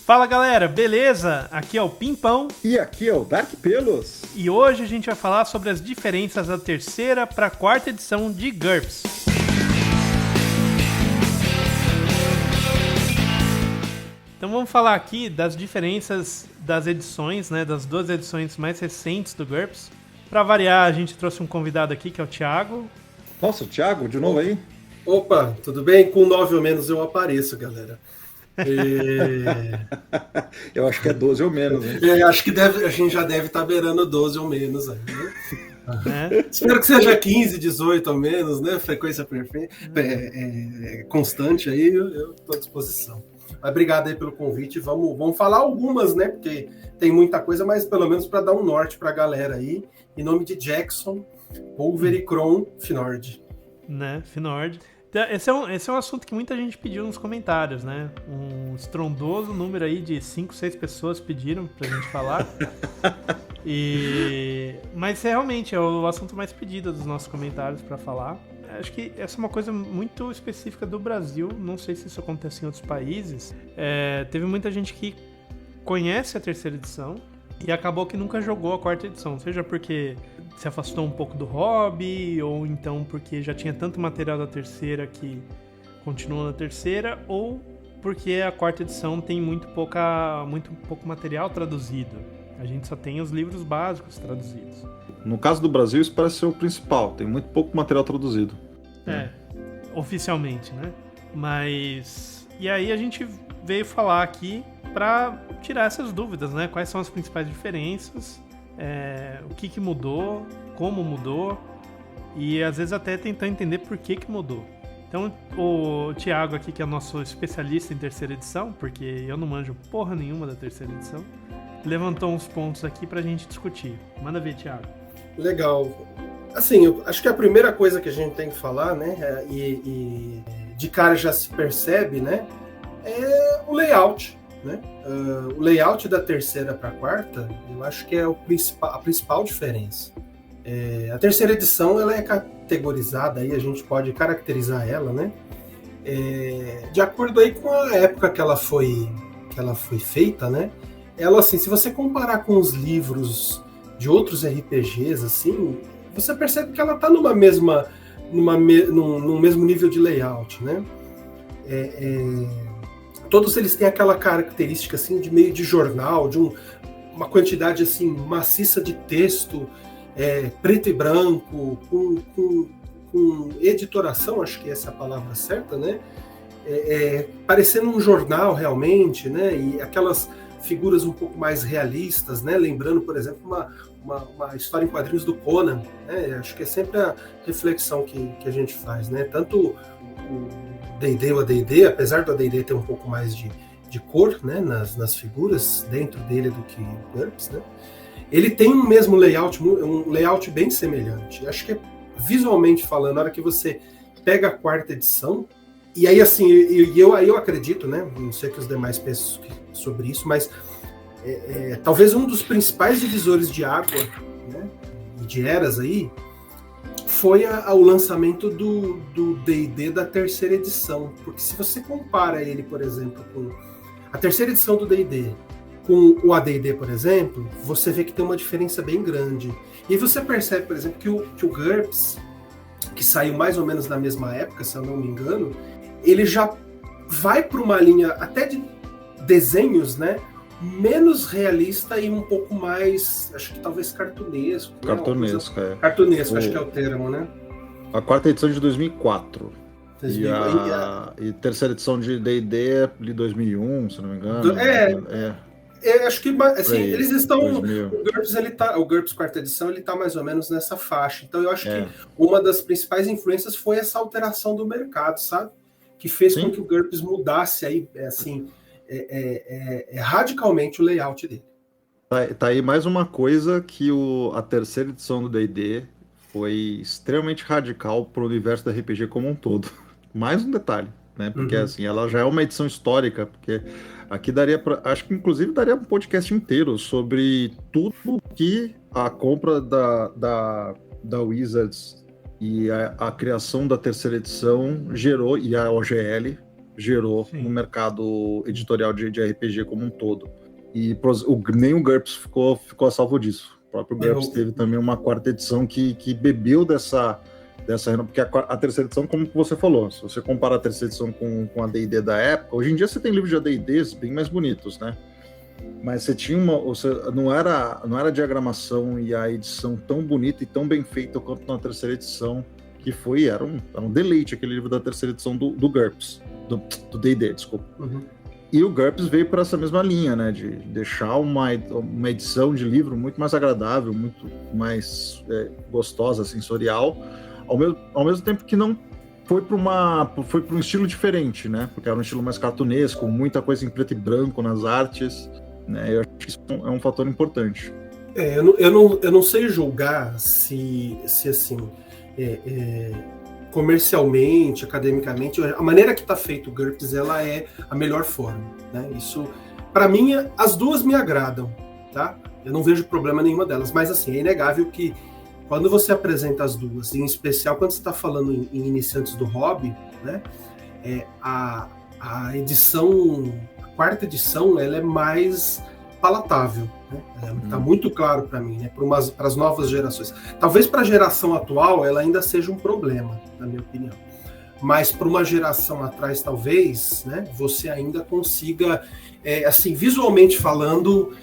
Fala galera, beleza? Aqui é o Pimpão. E aqui é o Dark Pelos. E hoje a gente vai falar sobre as diferenças da terceira para a quarta edição de GURPS. Então vamos falar aqui das diferenças das edições, né? Das duas edições mais recentes do GURPS. Para variar, a gente trouxe um convidado aqui que é o Thiago. Nossa, o Thiago, de novo aí? Opa, tudo bem? Com 9 ou menos eu apareço, galera. Eu acho que é 12 ou menos, né? Acho que a gente já deve estar beirando 12 ou menos aí, né? Espero que seja 15, 18 ou menos, né? Frequência perfeita, constante aí, eu estou à disposição. Mas obrigado aí pelo convite. Vamos falar algumas, né? Porque tem muita coisa, mas pelo menos para dar um norte para a galera aí. Em nome de Jackson, Pulvericron, Finord. Né, Finord. Esse é um assunto que muita gente pediu nos comentários, né? Um estrondoso número aí de 5, 6 pessoas pediram pra gente falar. Mas realmente é o assunto mais pedido dos nossos comentários pra falar. Acho que essa é uma coisa muito específica do Brasil. Não sei se isso acontece em outros países. Teve muita gente que conhece a terceira edição e acabou que nunca jogou a quarta edição. Seja porque se afastou um pouco do hobby, ou então porque já tinha tanto material da terceira que continua na terceira, ou porque a quarta edição tem muito pouco material traduzido. A gente só tem os livros básicos traduzidos. No caso do Brasil, isso parece ser o principal. Tem muito pouco material traduzido. Oficialmente, né? Mas... E aí a gente veio falar aqui para tirar essas dúvidas, né? Quais são as principais diferenças, o que mudou, como mudou, e às vezes até tentar entender por que mudou. Então o Thiago aqui, que é o nosso especialista em terceira edição, porque eu não manjo porra nenhuma da terceira edição, levantou uns pontos aqui pra gente discutir. Manda ver, Thiago. Legal. Assim, eu acho que a primeira coisa que a gente tem que falar, né, e de cara já se percebe, né, é o layout. Né? O layout da terceira para a quarta, eu acho que é a principal diferença. A terceira edição ela é categorizada, aí a gente pode caracterizar ela, né? De acordo aí com a época que ela foi feita, né? Ela, assim, se você comparar com os livros de outros RPGs, assim, você percebe que ela está num mesmo nível de layout, né? Todos eles têm aquela característica assim de meio de jornal, de uma quantidade assim maciça de texto, preto e branco, com editoração, acho que essa é a palavra certa, né? Parecendo um jornal realmente, né? E aquelas figuras um pouco mais realistas, né? Lembrando, por exemplo, uma história em quadrinhos do Conan, né? Acho que é sempre a reflexão que a gente faz, né? Tanto o D&D ou AD&D, apesar do AD&D ter um pouco mais de cor, né, nas figuras dentro dele do que o GURPS, né, ele tem um mesmo layout, um layout bem semelhante. Acho que visualmente falando, na hora que você pega a quarta edição, e aí assim, eu acredito, né, não sei que os demais pensam sobre isso, mas talvez um dos principais divisores de água, né, de eras aí, foi o lançamento do D&D da terceira edição. Porque se você compara ele, por exemplo, com a terceira edição do D&D com o AD&D, por exemplo, você vê que tem uma diferença bem grande. E aí você percebe, por exemplo, que o GURPS, que saiu mais ou menos na mesma época, se eu não me engano, ele já vai para uma linha até de desenhos, né? Menos realista e um pouco mais, acho que talvez cartunesco. Cartunesco, né? Cartunesco, acho que é o termo, né? A quarta edição de 2004. E terceira edição de D&D é de 2001, se não me engano. Acho que assim, eles estão. O GURPS quarta edição ele está mais ou menos nessa faixa. Então eu acho que uma das principais influências foi essa alteração do mercado, sabe? Que fez com que o GURPS mudasse aí, assim. Radicalmente o layout dele. Tá aí mais uma coisa que a terceira edição do D&D foi extremamente radical para o universo da RPG como um todo. Mais um detalhe, né? Porque assim, ela já é uma edição histórica, porque aqui acho que inclusive daria um podcast inteiro sobre tudo que a compra da Wizards e a criação da terceira edição gerou, e a OGL gerou Sim. no mercado editorial de RPG como um todo. E nem o GURPS ficou a salvo disso. O próprio GURPS teve também uma quarta edição que bebeu dessa porque a terceira edição, como você falou, se você compara a terceira edição com a D&D da época, hoje em dia você tem livros de AD&Ds bem mais bonitos, né? Mas você tinha não era a diagramação e a edição tão bonita e tão bem feita quanto na terceira edição, que era um deleite aquele livro da terceira edição do GURPS, do D&D, desculpa. Uhum. E o GURPS veio para essa mesma linha, né, de deixar uma edição de livro muito mais agradável, muito mais gostosa, sensorial, ao mesmo tempo que não foi para um estilo diferente, né, porque era um estilo mais cartunesco, muita coisa em preto e branco nas artes, né, eu acho que isso é um fator importante. Eu não sei julgar se assim, comercialmente, academicamente, a maneira que está feito o GURPS, ela é a melhor forma, né? Isso, para mim, as duas me agradam, tá? Eu não vejo problema nenhuma delas, mas assim, é inegável que quando você apresenta as duas, em especial quando você está falando em iniciantes do hobby, né? A edição, a quarta edição, ela é mais palatável, né? Tá muito claro para mim, né? Para as novas gerações. Talvez para a geração atual ela ainda seja um problema, na minha opinião. Mas para uma geração atrás, talvez, né? Você ainda consiga, assim, visualmente falando,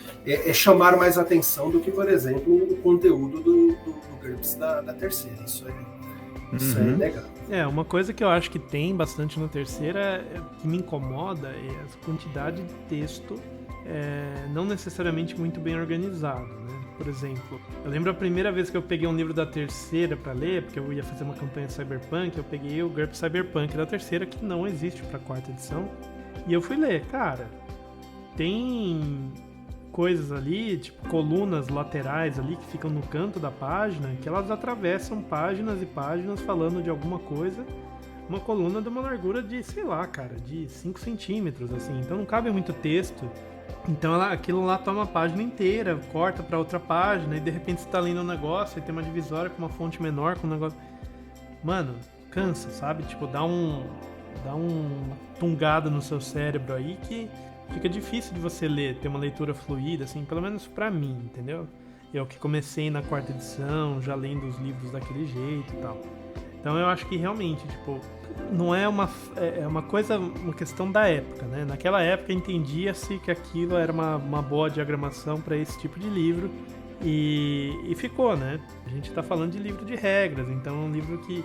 chamar mais atenção do que, por exemplo, o conteúdo do GURPS da terceira. Isso é legal. Uma coisa que eu acho que tem bastante na terceira, que me incomoda, é a quantidade de texto não necessariamente muito bem organizado, né? Por exemplo, eu lembro a primeira vez que eu peguei um livro da terceira para ler, porque eu ia fazer uma campanha de Cyberpunk, eu peguei o GURPS Cyberpunk da terceira, que não existe para a quarta edição, e eu fui ler. Cara, tem coisas ali, tipo colunas laterais ali que ficam no canto da página, que elas atravessam páginas e páginas falando de alguma coisa, uma coluna de uma largura de, sei lá, cara, de 5 centímetros, assim, então não cabe muito texto. Então aquilo lá toma a página inteira, corta pra outra página, e de repente você tá lendo um negócio e tem uma divisória com uma fonte menor, com um negócio... Mano, cansa, sabe? Tipo, dá uma tungada no seu cérebro aí que fica difícil de você ler, ter uma leitura fluida, assim, pelo menos pra mim, entendeu? Eu que comecei na quarta edição, já lendo os livros daquele jeito e tal. Então eu acho que realmente, tipo, não é uma coisa, uma questão da época, né? Naquela época entendia-se que aquilo era uma boa diagramação para esse tipo de livro e ficou, né? A gente tá falando de livro de regras, então é um livro que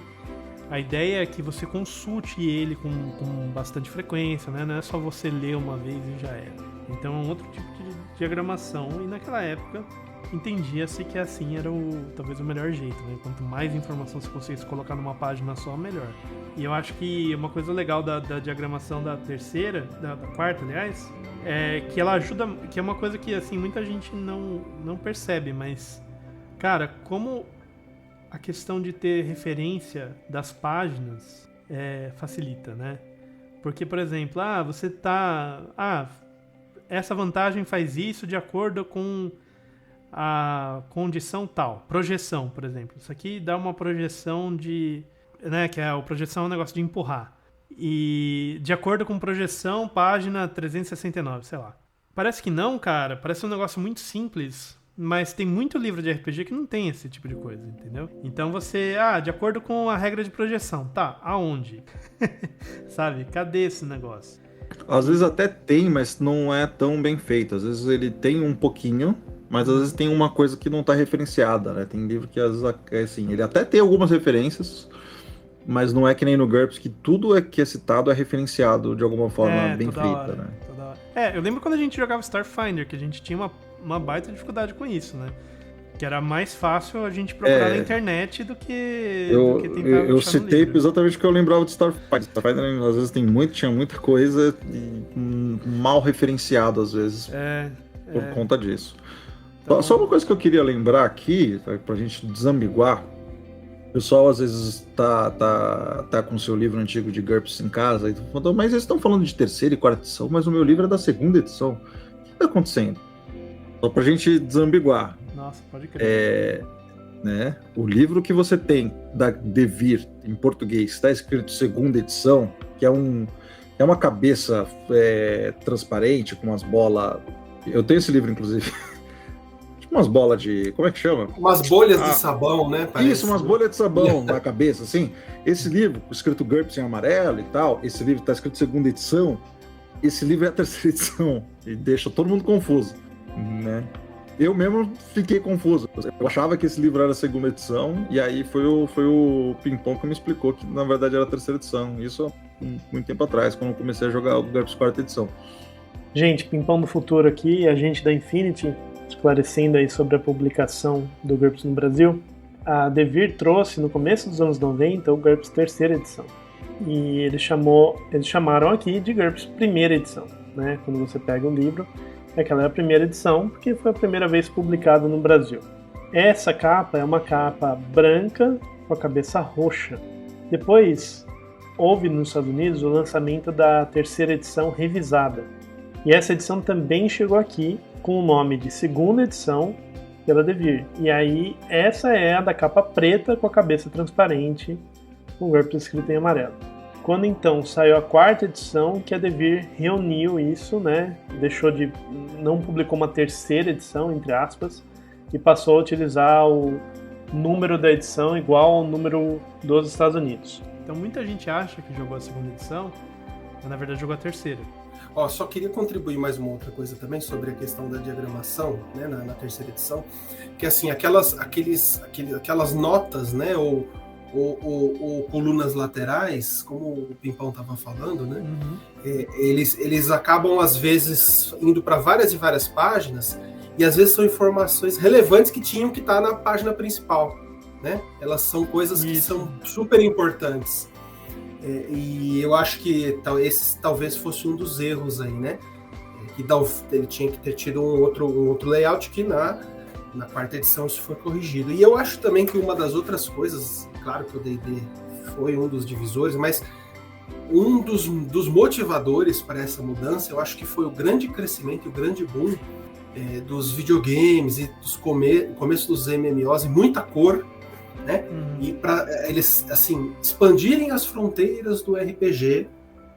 a ideia é que você consulte ele com bastante frequência, né? Não é só você ler uma vez e já era. Então é um outro tipo de diagramação e naquela época entendia-se que assim era talvez o melhor jeito, né? Quanto mais informação você conseguisse colocar numa página só, melhor. E eu acho que uma coisa legal da diagramação da terceira, da quarta, aliás, é que ela ajuda, que é uma coisa que assim muita gente não percebe, mas cara, como a questão de ter referência das páginas facilita, né? Porque, por exemplo, você tá... essa vantagem faz isso de acordo com a condição tal. Projeção, por exemplo. Isso aqui dá uma projeção de... né, que a projeção é um negócio de empurrar. E de acordo com projeção, página 369, sei lá. Parece que não, cara. Parece um negócio muito simples, mas tem muito livro de RPG que não tem esse tipo de coisa, entendeu? Então você... de acordo com a regra de projeção. Tá, aonde? Sabe? Cadê esse negócio? Às vezes até tem, mas não é tão bem feito. Às vezes ele tem um pouquinho, mas às vezes tem uma coisa que não está referenciada, né? Tem livro que às vezes, assim, ele até tem algumas referências, mas não é que nem no GURPS, que tudo que é citado é referenciado de alguma forma bem feita, hora, né? Toda hora. Eu lembro quando a gente jogava Starfinder, que a gente tinha uma baita dificuldade com isso, né? Que era mais fácil a gente procurar na internet do que tentar eu citei exatamente o que eu lembrava de Starfinder. Starfinder às vezes tinha muita coisa mal referenciado às vezes por conta disso. Então... Só uma coisa que eu queria lembrar aqui, pra gente desambiguar. O pessoal às vezes tá com o seu livro antigo de GURPS em casa e falando, mas eles estão falando de terceira e quarta edição, mas o meu livro é da segunda edição. O que tá acontecendo? Só pra gente desambiguar. Nossa, pode crer. Né? O livro que você tem da Devir em português está escrito segunda edição, que é É uma cabeça transparente, com umas bolas... Eu tenho esse livro, inclusive. Tipo umas bolas de... Como é que chama? Umas bolhas de sabão, né? Parece. Isso, umas bolhas de sabão na cabeça, assim. Esse livro, escrito GURPS em amarelo e tal, esse livro está escrito segunda edição, esse livro é a terceira edição, e deixa todo mundo confuso, né? Eu mesmo fiquei confuso. Eu achava que esse livro era a segunda edição, e aí foi o Pimpão que me explicou que, na verdade, era a terceira edição. Isso há muito tempo atrás, quando eu comecei a jogar o GURPS quarta edição. Gente, Pimpão do Futuro aqui, agente da Infinity, esclarecendo aí sobre a publicação do GURPS no Brasil. A Devir trouxe, no começo dos anos 90, o GURPS terceira edição. E eles chamaram aqui de GURPS primeira edição, né? Quando você pega o livro, aquela é a primeira edição, porque foi a primeira vez publicado no Brasil. Essa capa é uma capa branca com a cabeça roxa. Depois, houve nos Estados Unidos o lançamento da terceira edição revisada. E essa edição também chegou aqui com o nome de segunda edição pela Devir. E aí, essa é a da capa preta com a cabeça transparente, com o GURPS escrito em amarelo. Quando então saiu a quarta edição, que a Devir reuniu isso, né? Não publicou uma terceira edição, entre aspas, e passou a utilizar o número da edição igual ao número dos Estados Unidos. Então muita gente acha que jogou a segunda edição, mas na verdade jogou a terceira. Só queria contribuir mais uma outra coisa também sobre a questão da diagramação, né, na terceira edição, que assim, aquelas notas, né, ou colunas laterais, como o Pimpão estava falando, né, eles acabam às vezes indo para várias e várias páginas, e às vezes são informações relevantes que tinham que estar na página principal, né? Elas são coisas que são super importantes. E eu acho que esse talvez fosse um dos erros aí, né? Que ele tinha que ter tido um outro layout, que na quarta edição isso foi corrigido. E eu acho também que uma das outras coisas, claro que o D&D foi um dos divisores, mas um dos motivadores para essa mudança, eu acho que foi o grande crescimento e o grande boom dos videogames e dos começo dos MMOs, e muita cor, né? E para eles assim expandirem as fronteiras do RPG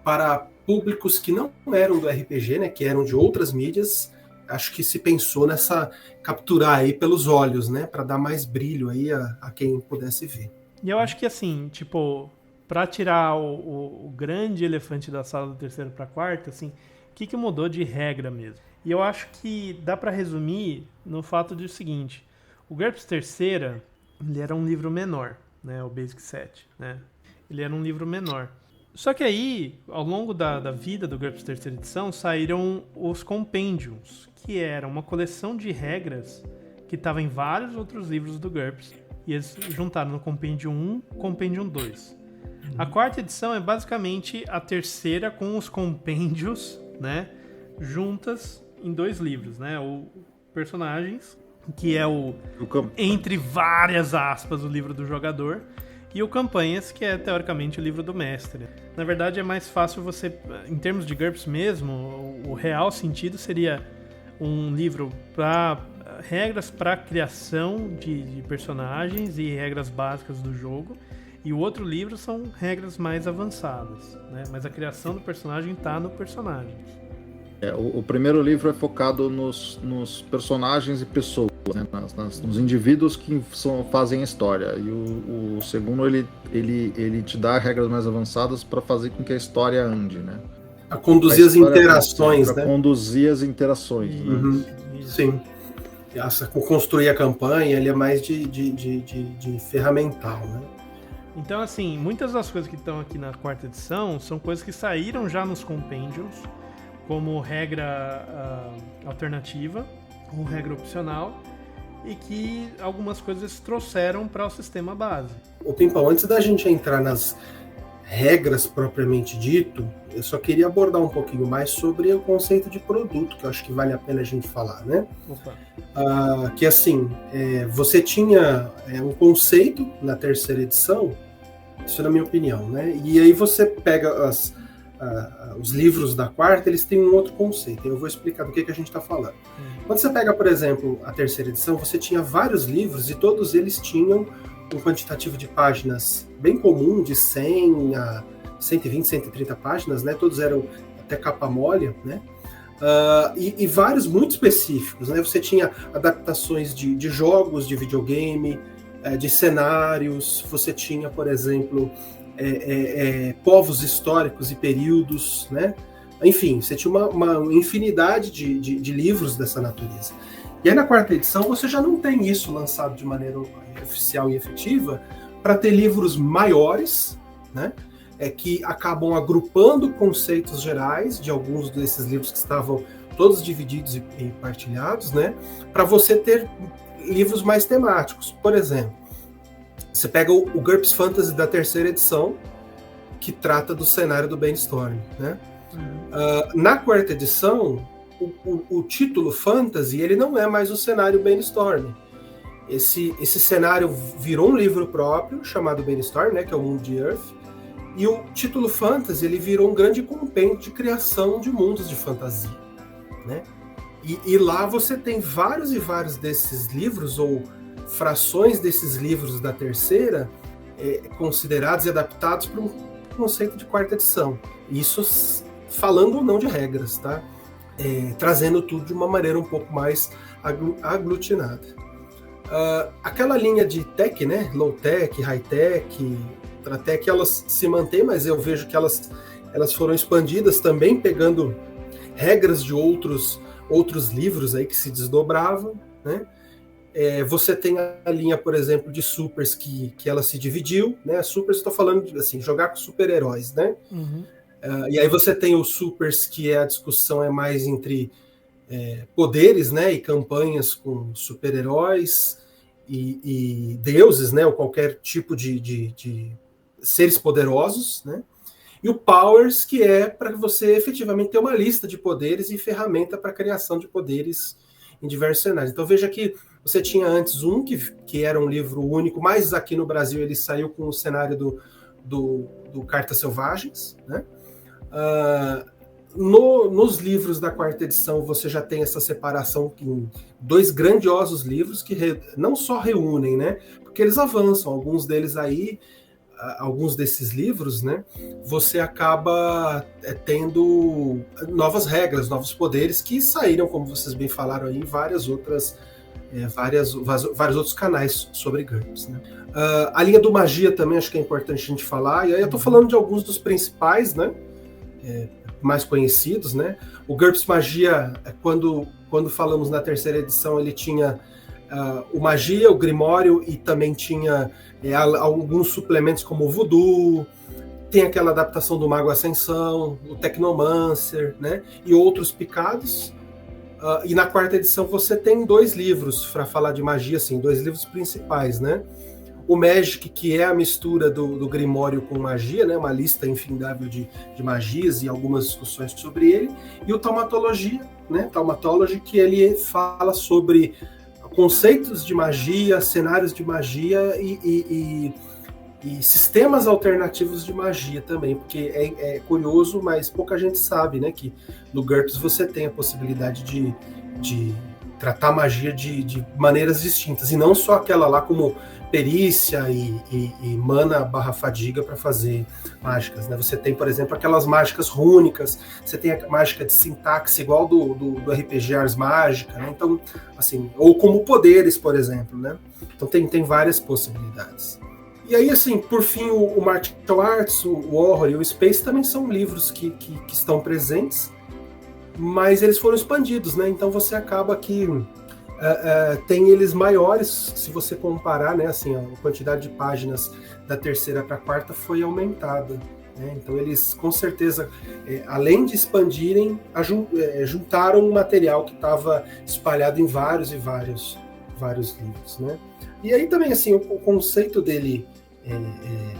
para públicos que não eram do RPG, né, que eram de outras mídias. Acho que se pensou nessa capturar aí pelos olhos, né, para dar mais brilho aí a quem pudesse ver. E eu acho que assim, tipo, para tirar o grande elefante da sala do terceiro para quarta, assim, o que mudou de regra mesmo? E eu acho que dá para resumir no fato do seguinte: o GURPS terceira, ele era um livro menor, né, o Basic Set, né? Ele era um livro menor. Só que aí, ao longo da vida do GURPS terceira edição, saíram os Compendiums, que era uma coleção de regras que estava em vários outros livros do GURPS, e eles juntaram no Compendium 1 e Compendium 2. A quarta edição é basicamente a terceira com os compêndios, né, juntas em 2 livros, né? O Personagens, que é entre várias aspas, o livro do jogador, e o Campanhas, que é teoricamente o livro do mestre. Na verdade, é mais fácil você, em termos de GURPS mesmo, o real sentido seria um livro para regras para criação de personagens e regras básicas do jogo, e o outro livro são regras mais avançadas, né? Mas a criação do personagem está no personagem. O primeiro livro é focado nos personagens e pessoas, né? Nos indivíduos que fazem a história. E o segundo, ele te dá regras mais avançadas para fazer com que a história ande, né? A conduzir as interações, né? Para conduzir as interações. Né? Sim. Construir a campanha, ele é mais de ferramental, né? Então, assim, muitas das coisas que estão aqui na quarta edição são coisas que saíram já nos compêndios, como regra alternativa ou regra opcional, e que algumas coisas trouxeram para o sistema base. O Pimpão, antes da gente entrar nas regras propriamente dito, eu só queria abordar um pouquinho mais sobre o conceito de produto, que eu acho que vale a pena a gente falar, né? Que assim, você tinha um conceito na terceira edição, isso na minha opinião, né? E aí você pega os livros da quarta, eles têm um outro conceito. Eu vou explicar do que a gente está falando. Quando você pega, por exemplo, a terceira edição, você tinha vários livros e todos eles tinham um quantitativo de páginas bem comum, de 100 a 120, 130 páginas, né? Todos eram até capa mole, né? E vários muito específicos, né? Você tinha adaptações de jogos, de videogame, de cenários, você tinha, por exemplo, povos históricos e períodos, né? Enfim, você tinha uma infinidade de livros dessa natureza. E aí na quarta edição você já não tem isso lançado de maneira oficial e efetiva para ter livros maiores, né? Que acabam agrupando conceitos gerais de alguns desses livros que estavam todos divididos e partilhados, né? Para você ter livros mais temáticos. Por exemplo, você pega o GURPS Fantasy da terceira edição, que trata do cenário do Brainstorm, né? Na quarta edição, o título Fantasy, ele não é mais o cenário Brainstorm. Esse cenário virou um livro próprio, chamado Brainstorm, né, que é o mundo de Earth, e o título Fantasy, ele virou um grande compêndio de criação de mundos de fantasia, né? E lá você tem vários e vários desses livros, ou frações desses livros da terceira, considerados e adaptados para um conceito de quarta edição. Isso falando ou não de regras, tá? Trazendo tudo de uma maneira um pouco mais aglutinada. Aquela linha de tech, né? Low-tech, high-tech, ultra-tech, elas se mantêm, mas eu vejo que elas foram expandidas também, pegando regras de outros livros aí que se desdobravam, né? Você tem a linha, por exemplo, de supers que ela se dividiu, né? Supers, estou falando de assim, jogar com super-heróis, né? Uhum. E aí você tem os supers, que a discussão é mais entre poderes, né? E campanhas com super-heróis e deuses, né? Ou qualquer tipo de seres poderosos, né? E o Powers, que é para você efetivamente ter uma lista de poderes e ferramenta para a criação de poderes em diversos cenários. Então veja que você tinha antes que era um livro único, mas aqui no Brasil ele saiu com o cenário do Cartas Selvagens, né? Nos livros da quarta edição você já tem essa separação em 2 grandiosos livros que não só reúnem, né? Porque eles avançam, alguns deles aí, alguns desses livros, né? Você acaba tendo novas regras, novos poderes que saíram, como vocês bem falaram aí, em várias outras vários outros canais sobre GURPS, né? A linha do Magia também acho que é importante a gente falar, e aí eu estou falando de alguns dos principais, né? Mais conhecidos, né? O GURPS Magia, quando falamos na terceira edição, ele tinha o Magia, o Grimório, e também tinha alguns suplementos como o Voodoo, tem aquela adaptação do Mago Ascensão, o Tecnomancer, né? E outros picados. E na quarta edição você tem 2 livros para falar de magia, assim, 2 livros principais, né? O Magic, que é a mistura do Grimório com magia, né? Uma lista infindável de magias e algumas discussões sobre ele. E o Taumatologia, né? Taumatology, que ele fala sobre conceitos de magia, cenários de magia e sistemas alternativos de magia também, porque é curioso, mas pouca gente sabe, né, que no GURPS você tem a possibilidade de tratar magia de maneiras distintas, e não só aquela lá como perícia e mana / fadiga para fazer mágicas, né? Você tem, por exemplo, aquelas mágicas rúnicas, você tem a mágica de sintaxe igual do RPG Ars Mágica, né? Então, assim, ou como poderes, por exemplo, né? Então tem várias possibilidades. E aí, assim, por fim, o Martial Arts, o Horror e o Space também são livros que estão presentes, mas eles foram expandidos, né? Então você acaba que tem eles maiores, se você comparar, né? Assim, a quantidade de páginas da terceira para a quarta foi aumentada, né? Então eles, com certeza, além de expandirem, juntaram um material que estava espalhado em vários livros, né? E aí também, assim, o conceito dele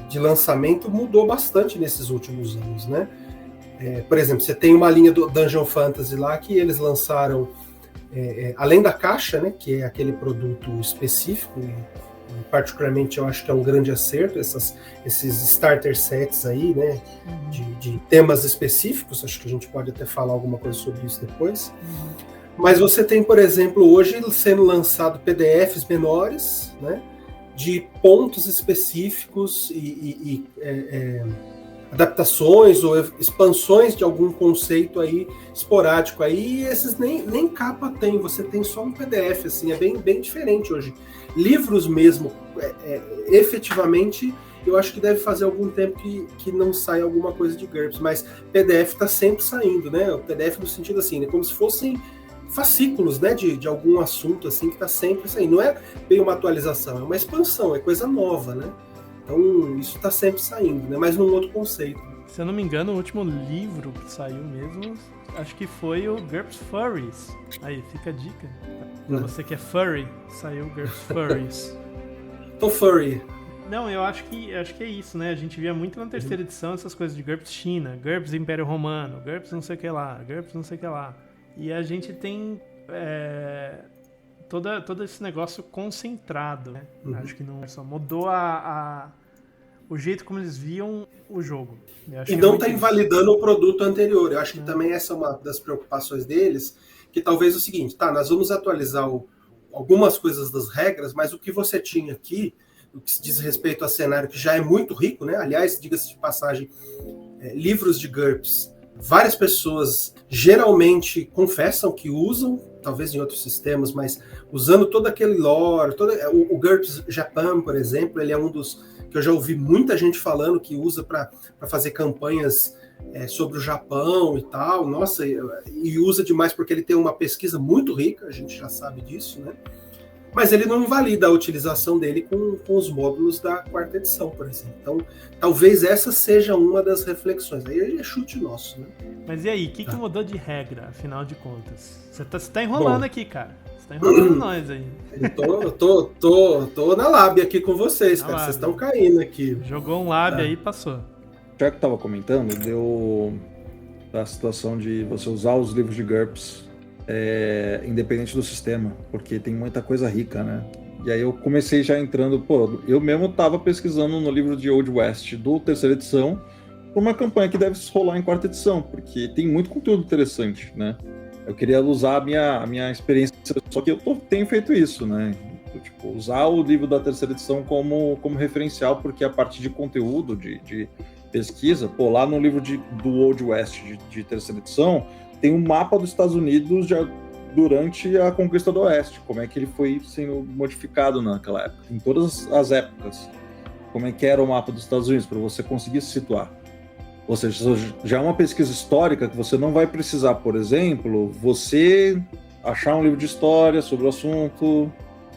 de lançamento mudou bastante nesses últimos anos, né? Por exemplo, você tem uma linha do Dungeon Fantasy lá que eles lançaram, além da caixa, né, que é aquele produto específico, e particularmente eu acho que é um grande acerto, esses starter sets aí, né, de temas específicos, acho que a gente pode até falar alguma coisa sobre isso depois. Mas você tem, por exemplo, hoje sendo lançado PDFs menores, né, de pontos específicos e adaptações ou expansões de algum conceito aí esporádico aí, e esses nem capa tem, você tem só um PDF, assim, é bem diferente hoje. Livros mesmo, efetivamente, eu acho que deve fazer algum tempo que não sai alguma coisa de GURPS, mas PDF está sempre saindo, né? O PDF no sentido assim, né? Como se fossem fascículos, né, de algum assunto assim que está sempre saindo. Não é bem uma atualização, é uma expansão, é coisa nova, né? Então, isso está sempre saindo, né? Mas num outro conceito. Se eu não me engano, o último livro que saiu mesmo, acho que foi o GURPS Furries. Aí, fica a dica. Pra você que é furry, saiu o GURPS Furries. Tô furry. Não, eu acho que é isso, né? A gente via muito na terceira edição essas coisas de GURPS China, GURPS Império Romano, GURPS não sei o que lá, GURPS não sei o que lá. E a gente tem... todo esse negócio concentrado, né? Acho que não só mudou o jeito como eles viam o jogo. E não está invalidando o produto anterior. Eu acho que também essa é uma das preocupações deles, que talvez é o seguinte, nós vamos atualizar algumas coisas das regras, mas o que você tinha aqui, o que se diz respeito a cenário que já é muito rico, né? Aliás, diga-se de passagem, livros de GURPS, várias pessoas geralmente confessam que usam, talvez em outros sistemas, mas usando todo aquele lore, o GURPS Japan, por exemplo, ele é um dos que eu já ouvi muita gente falando que usa para fazer campanhas sobre o Japão e tal, nossa, e usa demais porque ele tem uma pesquisa muito rica, a gente já sabe disso, né? Mas ele não invalida a utilização dele com os módulos da quarta edição, por exemplo. Então, talvez essa seja uma das reflexões. Aí é chute nosso, né? Mas e aí, o que mudou de regra, afinal de contas? Você tá enrolando aqui, cara. Você tá enrolando nós aí. Eu tô na lábia aqui com vocês, cara. Vocês estão caindo aqui. Jogou um lábio aí e passou. Já que tava comentando, deu a situação de você usar os livros de GURPS independente do sistema, porque tem muita coisa rica, né? E aí eu comecei já entrando, eu mesmo tava pesquisando no livro de Old West do terceira edição, por uma campanha que deve rolar em quarta edição, porque tem muito conteúdo interessante, né? Eu queria usar a minha experiência, só que eu tenho feito isso, né? Usar o livro da terceira edição como referencial, porque a partir de conteúdo, de pesquisa, lá no livro do Old West de terceira edição, tem um mapa dos Estados Unidos já durante a conquista do Oeste, como é que ele foi sendo modificado naquela época, em todas as épocas, como é que era o mapa dos Estados Unidos, para você conseguir se situar. Ou seja, já é uma pesquisa histórica que você não vai precisar, por exemplo, você achar um livro de história sobre o assunto,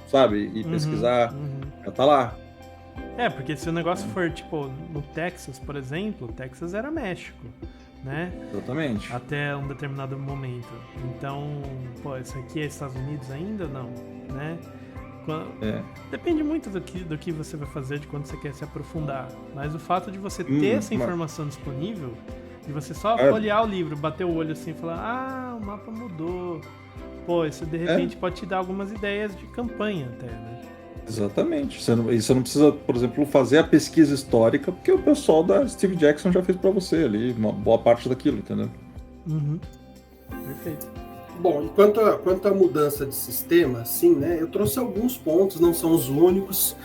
sabe, e pesquisar, já tá lá. Porque se o negócio for, tipo, no Texas, por exemplo, Texas era México, né? Exatamente. Até um determinado momento. Então, isso aqui é Estados Unidos ainda? Não, né? Depende muito do que você vai fazer, de quando você quer se aprofundar. Mas o fato de você ter essa informação disponível, de você só folhear o livro, bater o olho assim e falar, o mapa mudou. Isso de repente pode te dar algumas ideias de campanha até, né? Exatamente. Você não precisa, por exemplo, fazer a pesquisa histórica, porque o pessoal da Steve Jackson já fez para você ali, uma boa parte daquilo, entendeu? Perfeito. Bom, e quanto à mudança de sistema, sim, né? Eu trouxe alguns pontos, não são os únicos.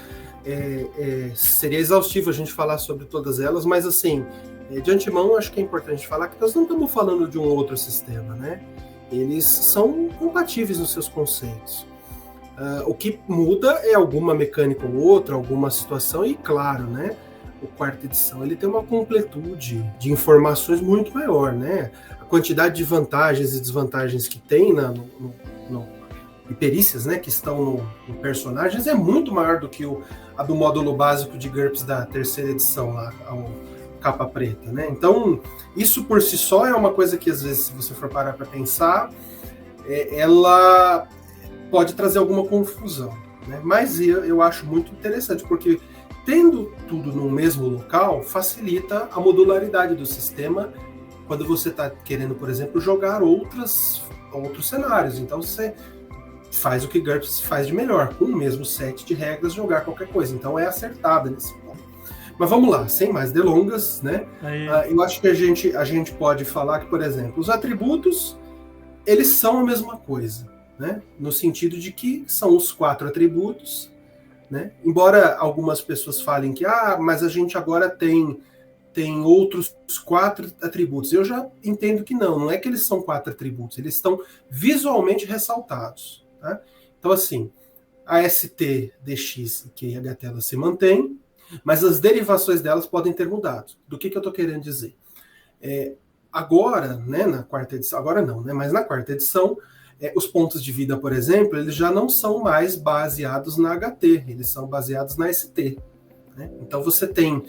Seria exaustivo a gente falar sobre todas elas, mas assim, de antemão, acho que é importante falar que nós não estamos falando de um outro sistema, né? Eles são compatíveis nos seus conceitos. O que muda é alguma mecânica ou outra, alguma situação, e claro, né, o quarta edição ele tem uma completude de informações muito maior, né? A quantidade de vantagens e desvantagens que tem e perícias, né, que estão no personagens é muito maior do que a do módulo básico de GURPS da terceira edição, lá, a capa preta, né? Então, isso por si só é uma coisa que, às vezes, se você for parar para pensar, ela pode trazer alguma confusão, né? Mas eu acho muito interessante, porque tendo tudo no mesmo local, facilita a modularidade do sistema quando você está querendo, por exemplo, jogar outros cenários. Então você faz o que GURPS faz de melhor, com o mesmo set de regras, jogar qualquer coisa. Então é acertada nesse ponto. Mas vamos lá, sem mais delongas, né? Eu acho que a gente pode falar que, por exemplo, os atributos, eles são a mesma coisa, né? No sentido de que são os 4 atributos, né? Embora algumas pessoas falem que mas a gente agora tem tem outros 4 atributos. Eu já entendo que não é que eles são 4 atributos, eles estão visualmente ressaltados. Tá? Então, assim, a ST, DX e Q HT elas se mantêm, mas as derivações delas podem ter mudado. Do que eu estou querendo dizer? Agora, né, na quarta edição, agora não, né, mas na quarta edição, os pontos de vida, por exemplo, eles já não são mais baseados na HT, eles são baseados na ST. Né? Então você tem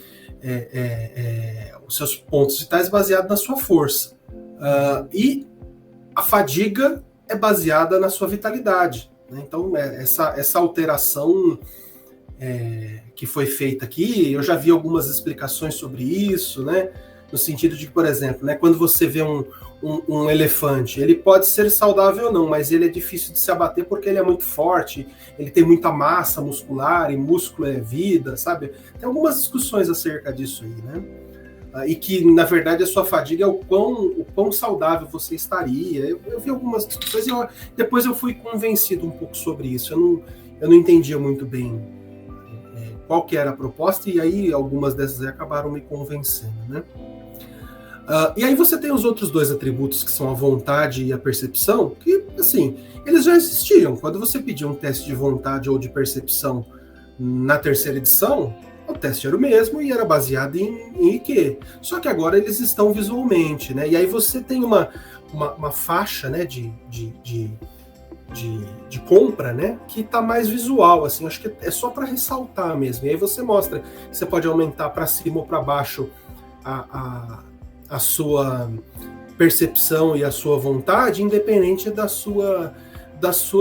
os seus pontos vitais baseados na sua força. E a fadiga é baseada na sua vitalidade. Né? Então essa alteração que foi feita aqui, eu já vi algumas explicações sobre isso, né? No sentido de que, por exemplo, né, quando você vê um elefante, ele pode ser saudável ou não, mas ele é difícil de se abater porque ele é muito forte, ele tem muita massa muscular, e músculo é vida, sabe? Tem algumas discussões acerca disso aí, né? E que, na verdade, a sua fadiga é o quão saudável você estaria. Eu vi algumas discussões e depois eu fui convencido um pouco sobre isso. Eu não entendia muito bem qual que era a proposta, e aí algumas dessas aí acabaram me convencendo, né? E aí você tem os outros 2 atributos, que são a vontade e a percepção, que, assim, eles já existiam. Quando você pedia um teste de vontade ou de percepção na terceira edição, o teste era o mesmo e era baseado em IQ. Só que agora eles estão visualmente, né? E aí você tem uma faixa, né, de compra, né, que está mais visual, assim, acho que é só para ressaltar mesmo. E aí você mostra que você pode aumentar para cima ou para baixo a sua percepção e a sua vontade, independente da sua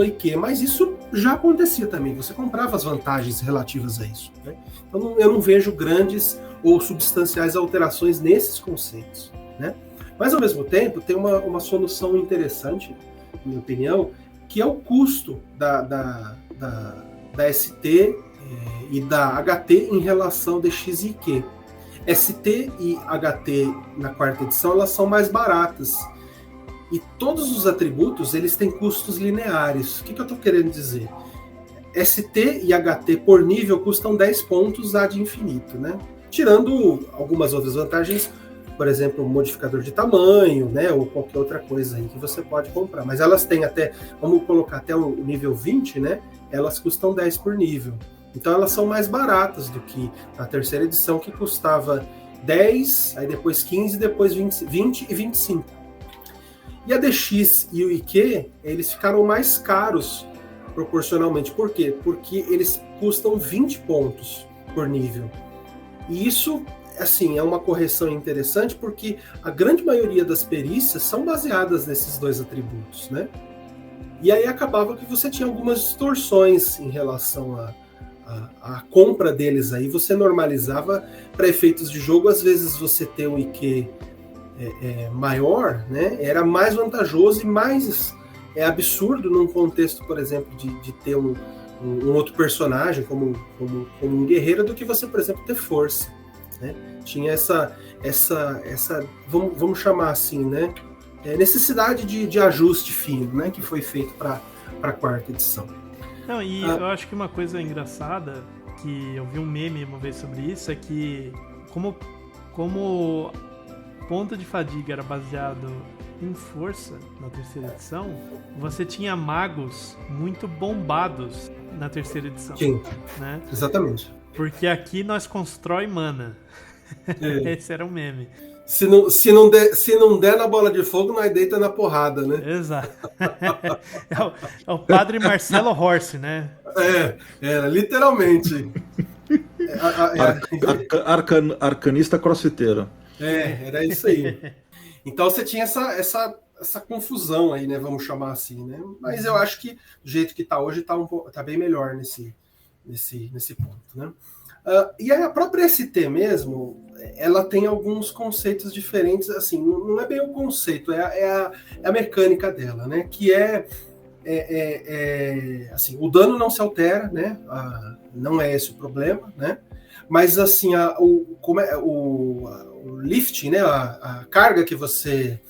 IQ. Mas isso já acontecia também, você comprava as vantagens relativas a isso. Né? Então eu não vejo grandes ou substanciais alterações nesses conceitos. Né? Mas, ao mesmo tempo, tem uma solução interessante, na minha opinião, que é o custo da ST e da HT em relação DX e IQ. ST e HT na quarta edição, elas são mais baratas. E todos os atributos, eles têm custos lineares. O que eu estou querendo dizer? ST e HT por nível custam 10 pontos ad infinito, né? Tirando algumas outras vantagens, por exemplo, um modificador de tamanho, né? Ou qualquer outra coisa aí que você pode comprar. Mas elas têm até, vamos colocar até o nível 20, né? Elas custam 10 por nível. Então elas são mais baratas do que a terceira edição, que custava 10, aí depois 15, depois 20 e 25. E a DX e o IQ, eles ficaram mais caros proporcionalmente. Por quê? Porque eles custam 20 pontos por nível. E isso, assim, é uma correção interessante, porque a grande maioria das perícias são baseadas nesses 2 atributos, né? E aí acabava que você tinha algumas distorções em relação a compra deles aí, você normalizava para efeitos de jogo. Às vezes você ter um IQ maior, né, era mais vantajoso e mais absurdo num contexto, por exemplo, de ter um outro personagem como um guerreiro, do que você, por exemplo, ter força. Né? Tinha essa vamos chamar assim, né, necessidade de ajuste fino, né, que foi feito para a quarta edição. Não, e eu acho que uma coisa engraçada, que eu vi um meme uma vez sobre isso, é que como ponto de fadiga era baseado em força na terceira edição, você tinha magos muito bombados na terceira edição. Sim, né? Exatamente. Porque aqui nós constrói mana. Esse era um meme. Se não der na bola de fogo, nós deita na porrada, né? Exato. É o padre Marcelo Horse, né? Literalmente. Arcanista crossfiteiro. Era isso aí. Então você tinha essa confusão aí, né? Vamos chamar assim, né? Mas eu acho que do jeito que tá hoje tá bem melhor nesse ponto, né? E a própria ST mesmo, ela tem alguns conceitos diferentes, assim, não é bem o conceito, é a mecânica dela, né? Que assim, o dano não se altera, né? Não é esse o problema, né? Mas assim, o lifting, né? A carga que você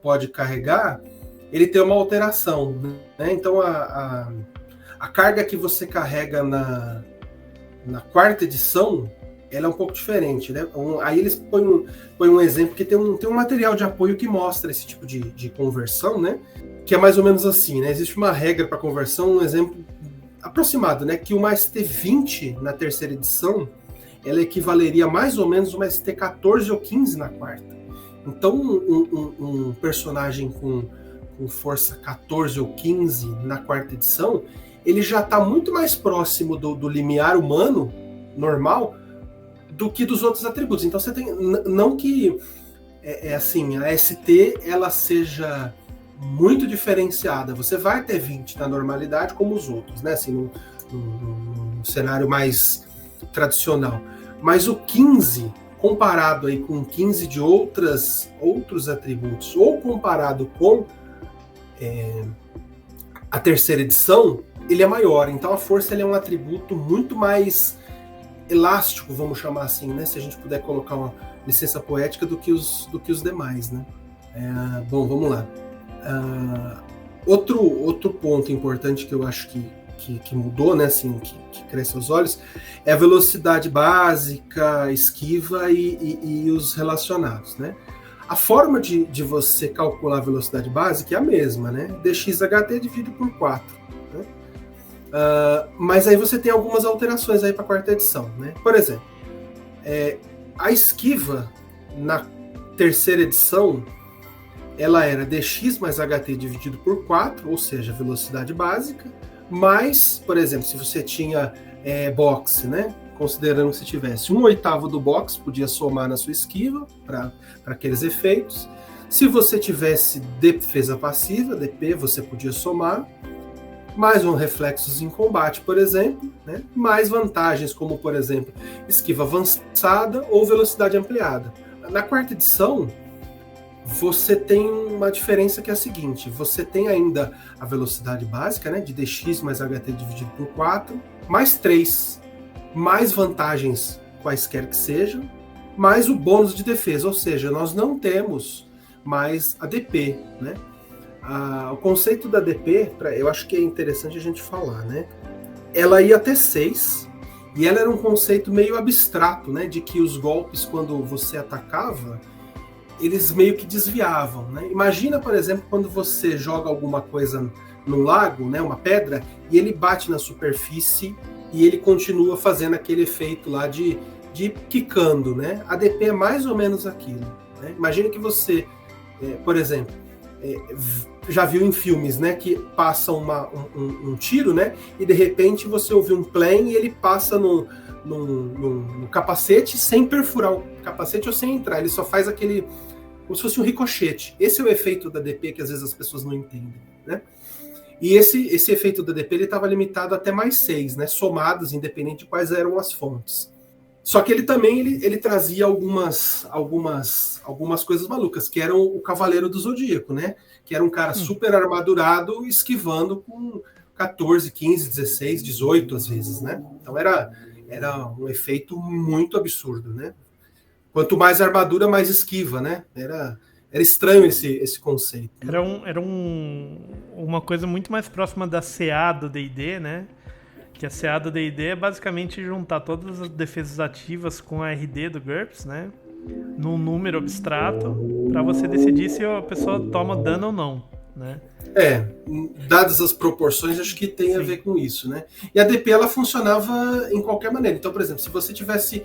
pode carregar, ele tem uma alteração, né? Então a carga que você carrega na quarta edição, ela é um pouco diferente, né? Aí eles põem um exemplo que tem um material de apoio que mostra esse tipo de conversão, né? Que é mais ou menos assim, né? Existe uma regra para conversão, um exemplo aproximado, né? Que uma ST20 na terceira edição, ela equivaleria mais ou menos uma ST14 ou 15 na quarta. Então, um personagem com força 14 ou 15 na quarta edição, ele já está muito mais próximo do limiar humano normal do que dos outros atributos. Então você tem, não que assim, a ST ela seja muito diferenciada, você vai ter 20 na normalidade como os outros, né? Assim, no cenário mais tradicional. Mas o 15, comparado aí com 15 de outros atributos, ou comparado com a terceira edição, ele é maior. Então a força ele é um atributo muito mais elástico, vamos chamar assim, né? Se a gente puder colocar uma licença poética do que os demais, né? Bom, vamos lá. Outro ponto importante que eu acho que mudou, né? Assim, que cresce aos olhos, é a velocidade básica, esquiva e os relacionados, né? A forma de você calcular a velocidade básica é a mesma, né? dxht dividido por 4. Né? Mas aí você tem algumas alterações aí para a quarta edição, né? Por exemplo, a esquiva na terceira edição ela era dx mais ht dividido por 4, ou seja, velocidade básica, mas, por exemplo, se você tinha boxe, né? Considerando que se tivesse 1/8 do box, podia somar na sua esquiva para aqueles efeitos. Se você tivesse defesa passiva, DP, você podia somar. Mais reflexos em combate, por exemplo, né? Mais vantagens, como, por exemplo, esquiva avançada ou velocidade ampliada. Na quarta edição, você tem uma diferença que é a seguinte: você tem ainda a velocidade básica, né? De dx mais ht dividido por 4, mais 3. Mais vantagens quaisquer que sejam, mais o bônus de defesa, ou seja, nós não temos mais a DP, né? O conceito da DP, eu acho que é interessante a gente falar, né? Ela ia até 6, e ela era um conceito meio abstrato, né? De que os golpes, quando você atacava, eles meio que desviavam, né? Imagina, por exemplo, quando você joga alguma coisa num lago, né? Uma pedra, e ele bate na superfície e ele continua fazendo aquele efeito lá de quicando, né? A DP é mais ou menos aquilo, né? Imagina que você, por exemplo, já viu em filmes, né? Que passa um tiro, né? E de repente você ouve um plane e ele passa no capacete sem perfurar o capacete ou sem entrar. Ele só faz aquele, como se fosse um ricochete. Esse é o efeito da DP que às vezes as pessoas não entendem, né? E esse efeito da DP estava limitado até mais 6, né, somados, independente de quais eram as fontes. Só que ele também ele trazia algumas coisas malucas, que eram o Cavaleiro do Zodíaco, né? Que era um cara super armadurado, esquivando com 14, 15, 16, 18 às vezes, né? Então era um efeito muito absurdo, né? Quanto mais armadura, mais esquiva, né? Era estranho esse conceito. Era uma coisa muito mais próxima da CA do D&D, né? Que a CA do D&D é basicamente juntar todas as defesas ativas com a RD do GURPS, né? Num número abstrato, para você decidir se a pessoa toma dano ou não, né? Dadas as proporções, acho que tem a ver com isso, né? E a DP, ela funcionava em qualquer maneira. Então, por exemplo, se você tivesse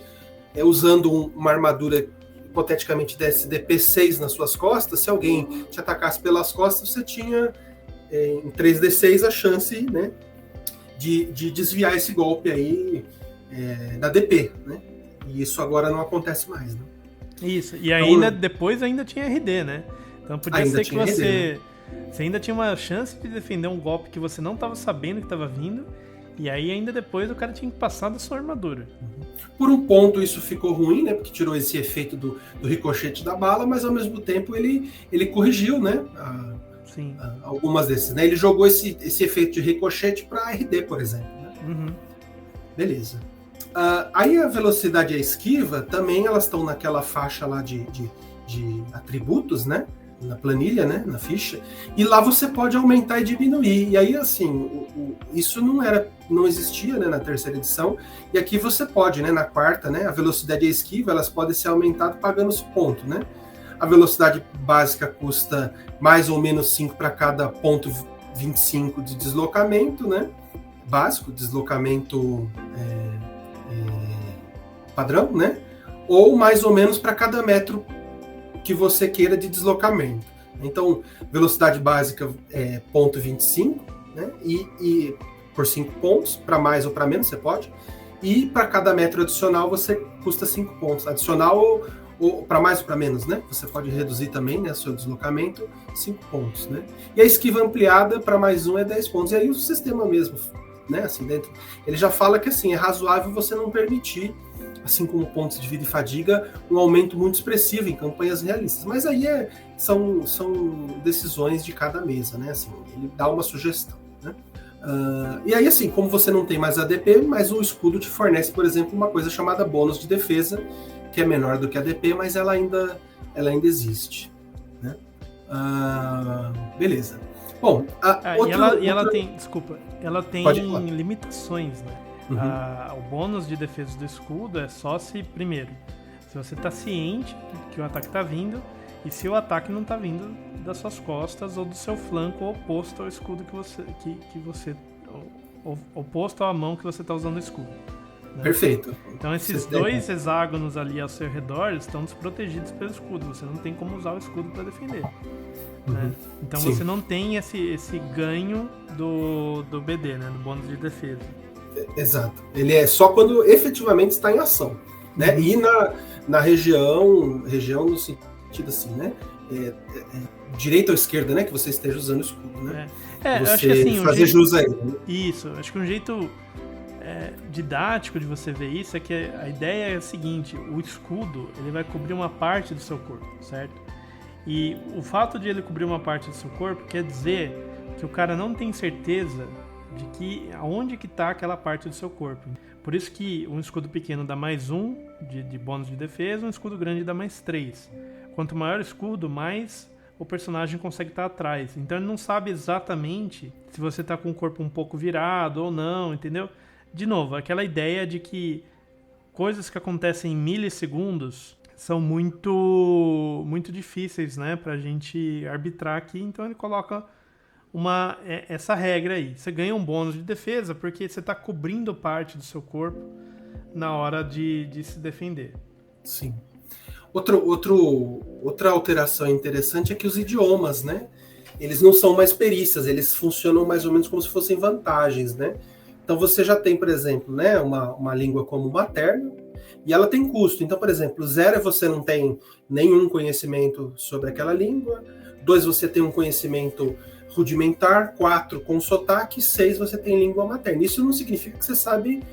usando uma armadura hipoteticamente desse DP6 nas suas costas, se alguém te atacasse pelas costas, você tinha em 3d6 a chance, né, de desviar esse golpe aí da DP, né? E isso agora não acontece mais, né? Isso, e ainda depois ainda tinha RD, né? Então podia ser que você ainda tinha uma chance de defender um golpe que você não estava sabendo que estava vindo, e aí ainda depois o cara tinha que passar da sua armadura. Por um ponto isso ficou ruim, né? Porque tirou esse efeito do ricochete da bala, mas ao mesmo tempo ele corrigiu, né? Algumas desses, né? Ele jogou esse efeito de ricochete para RD, por exemplo, né? Uhum. Beleza. Aí a velocidade e a esquiva também elas estão naquela faixa lá de atributos, né? na planilha, né, na ficha, e lá você pode aumentar e diminuir. E aí, assim, isso não existia, né, na terceira edição, e aqui você pode, né, na quarta, né, a velocidade e a esquiva, elas podem ser aumentadas pagando-se ponto, né? A velocidade básica custa mais ou menos 5 para cada ponto 25 de deslocamento, né? Básico, deslocamento padrão, né? Ou mais ou menos para cada metro que você queira de deslocamento. Então, velocidade básica é 0,25, né? E por 5 pontos, para mais ou para menos você pode. E para cada metro adicional você custa 5 pontos. Adicional ou para mais ou para menos, né? Você pode reduzir também, né, seu deslocamento, 5 pontos, né? E a esquiva ampliada para mais um é 10 pontos. E aí o sistema mesmo, né, assim, dentro, ele já fala que assim, é razoável você não permitir, assim como pontos de vida e fadiga, um aumento muito expressivo em campanhas realistas. Mas aí são decisões de cada mesa, né? Assim, ele dá uma sugestão, né? E aí, assim, como você não tem mais ADP, mas o escudo te fornece, por exemplo, uma coisa chamada bônus de defesa, que é menor do que a ADP, mas ela ainda existe, né? Beleza. Bom, ela tem, desculpa, ela tem limitações, né? O bônus de defesa do escudo é só se você tá ciente que o ataque tá vindo e se o ataque não tá vindo das suas costas ou do seu flanco oposto ao escudo que você oposto à mão que você tá usando o escudo, né? Perfeito. Então esses dois hexágonos ali ao seu redor estão desprotegidos pelo escudo, você não tem como usar o escudo para defender, né? Então Sim. Você não tem esse ganho do BD, né, do bônus de defesa. Exato. Ele é só quando efetivamente está em ação, né? E na região no sentido assim, né? Direita ou esquerda, né? Que você esteja usando o escudo, né? Eu acho que assim, fazer jus a ele, né? Isso. Acho que um jeito didático de você ver isso é que a ideia é a seguinte: o escudo ele vai cobrir uma parte do seu corpo, certo? E o fato de ele cobrir uma parte do seu corpo quer dizer que o cara não tem certeza de que aonde que tá aquela parte do seu corpo. Por isso que um escudo pequeno dá mais 1 de bônus de defesa, um escudo grande dá mais 3. Quanto maior o escudo, mais o personagem consegue estar atrás. Então ele não sabe exatamente se você tá com o corpo um pouco virado ou não, entendeu? De novo, aquela ideia de que coisas que acontecem em milissegundos são muito, muito difíceis, né, pra gente arbitrar aqui. Então ele coloca essa regra aí. Você ganha um bônus de defesa porque você está cobrindo parte do seu corpo na hora de se defender. Sim. Outra alteração interessante é que os idiomas, né, eles não são mais perícias, eles funcionam mais ou menos como se fossem vantagens, né? Então você já tem, por exemplo, né, uma língua como materna e ela tem custo. Então, por exemplo, 0 você não tem nenhum conhecimento sobre aquela língua, 2 você tem um conhecimento rudimentar, 4 com sotaque, 6 você tem língua materna. Isso não significa que você sabe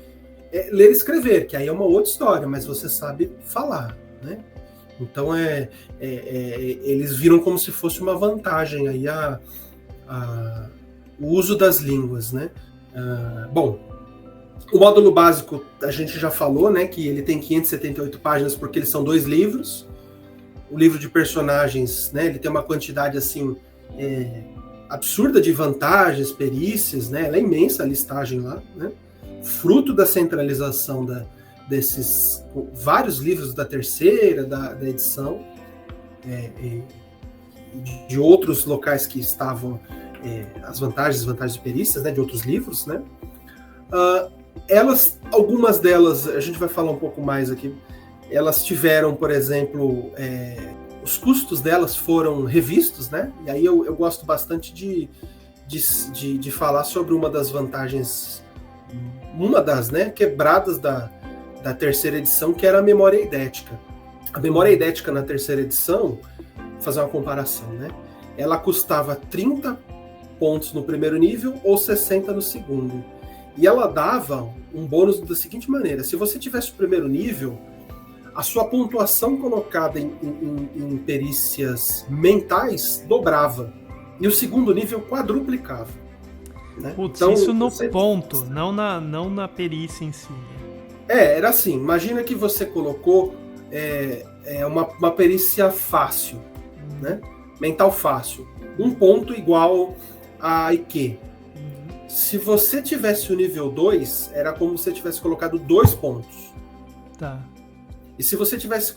ler e escrever, que aí é uma outra história, mas você sabe falar, né? Então eles viram como se fosse uma vantagem aí o uso das línguas, né? Bom, o módulo básico a gente já falou, né, que ele tem 578 páginas porque eles são 2 livros. O livro de personagens, né, ele tem uma quantidade assim absurda de vantagens, perícias, né? Ela é imensa a listagem lá, né? Fruto da centralização desses vários livros da terceira, da edição, de outros locais que estavam as vantagens e perícias, né? De outros livros, né? Algumas delas, a gente vai falar um pouco mais aqui, elas tiveram, por exemplo, os custos delas foram revistos, né? E aí eu gosto bastante de falar sobre uma das vantagens, uma das, né, quebradas da terceira edição, que era a memória eidética. A memória eidética na terceira edição, vou fazer uma comparação, né? Ela custava 30 pontos no primeiro nível ou 60 no segundo. E ela dava um bônus da seguinte maneira: se você tivesse o primeiro nível, a sua pontuação colocada em perícias mentais dobrava. E o segundo nível quadruplicava. Né? Putz, então, isso no ponto, não na perícia em si. Era assim, imagina que você colocou uma perícia fácil, né? mental fácil. 1 ponto igual a IQ. Se você tivesse o nível 2, era como se você tivesse colocado 2 pontos. Tá. E se você tivesse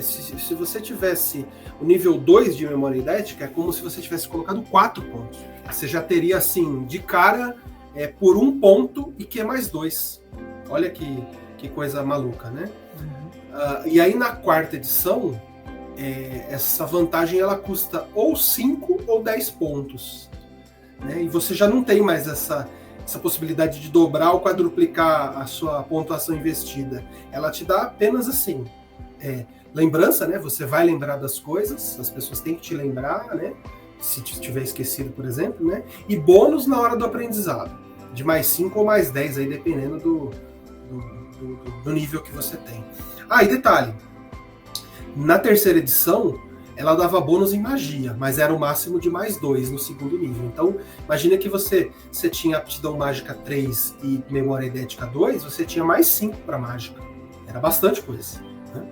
se você tivesse o nível 2 de memória idética, é como se você tivesse colocado 4 pontos. Você já teria, assim, de cara, por 1 ponto e que é mais 2. Olha que coisa maluca, né? E aí, na 4ª edição, essa vantagem ela custa ou 5 ou 10 pontos. Né? E você já não tem mais essa possibilidade de dobrar ou quadruplicar a sua pontuação investida. Ela te dá apenas assim, lembrança, né? Você vai lembrar das coisas, as pessoas têm que te lembrar, né? Se tiver esquecido, por exemplo, né? E bônus na hora do aprendizado, de mais 5 ou mais 10, aí dependendo do nível que você tem. E detalhe, na 3ª edição, ela dava bônus em magia, mas era o máximo de mais 2 no 2º nível. Então, imagina que você tinha aptidão mágica 3 e memória idética 2, você tinha mais 5 para mágica. Era bastante coisa. Né?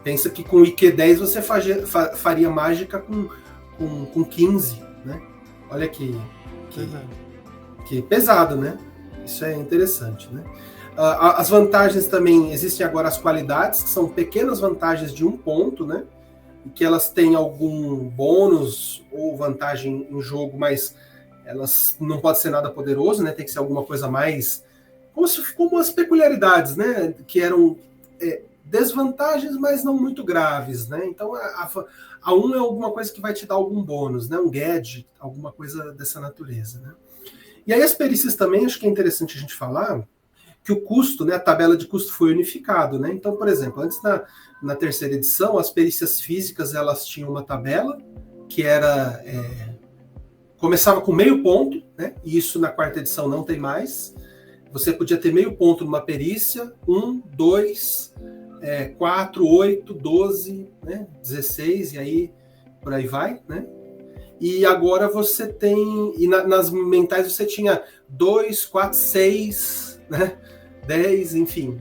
Pensa que com IQ 10 você faria mágica com 15. Né? Olha que pesado, né? Isso é interessante, né? As vantagens também, existem agora as qualidades, que são pequenas vantagens de 1 ponto, né? E que elas têm algum bônus ou vantagem em jogo, mas elas não podem ser nada poderoso, né? Tem que ser alguma coisa mais... Como as peculiaridades, né? Que eram desvantagens, mas não muito graves, né? Então, a 1 é alguma coisa que vai te dar algum bônus, né? Um gadget, alguma coisa dessa natureza, né? E aí as perícias também, acho que é interessante a gente falar que o custo, né, a tabela de custo foi unificado, né? Então, por exemplo, antes na 3ª edição, as perícias físicas elas tinham uma tabela que era começava com meio ponto, né? E isso na 4ª edição não tem mais. Você podia ter meio ponto numa perícia, 1, 2, 4, 8, 12, né? 16 e aí por aí vai, né? E agora você tem, nas mentais você tinha 2, 4, 6, né? 10, enfim,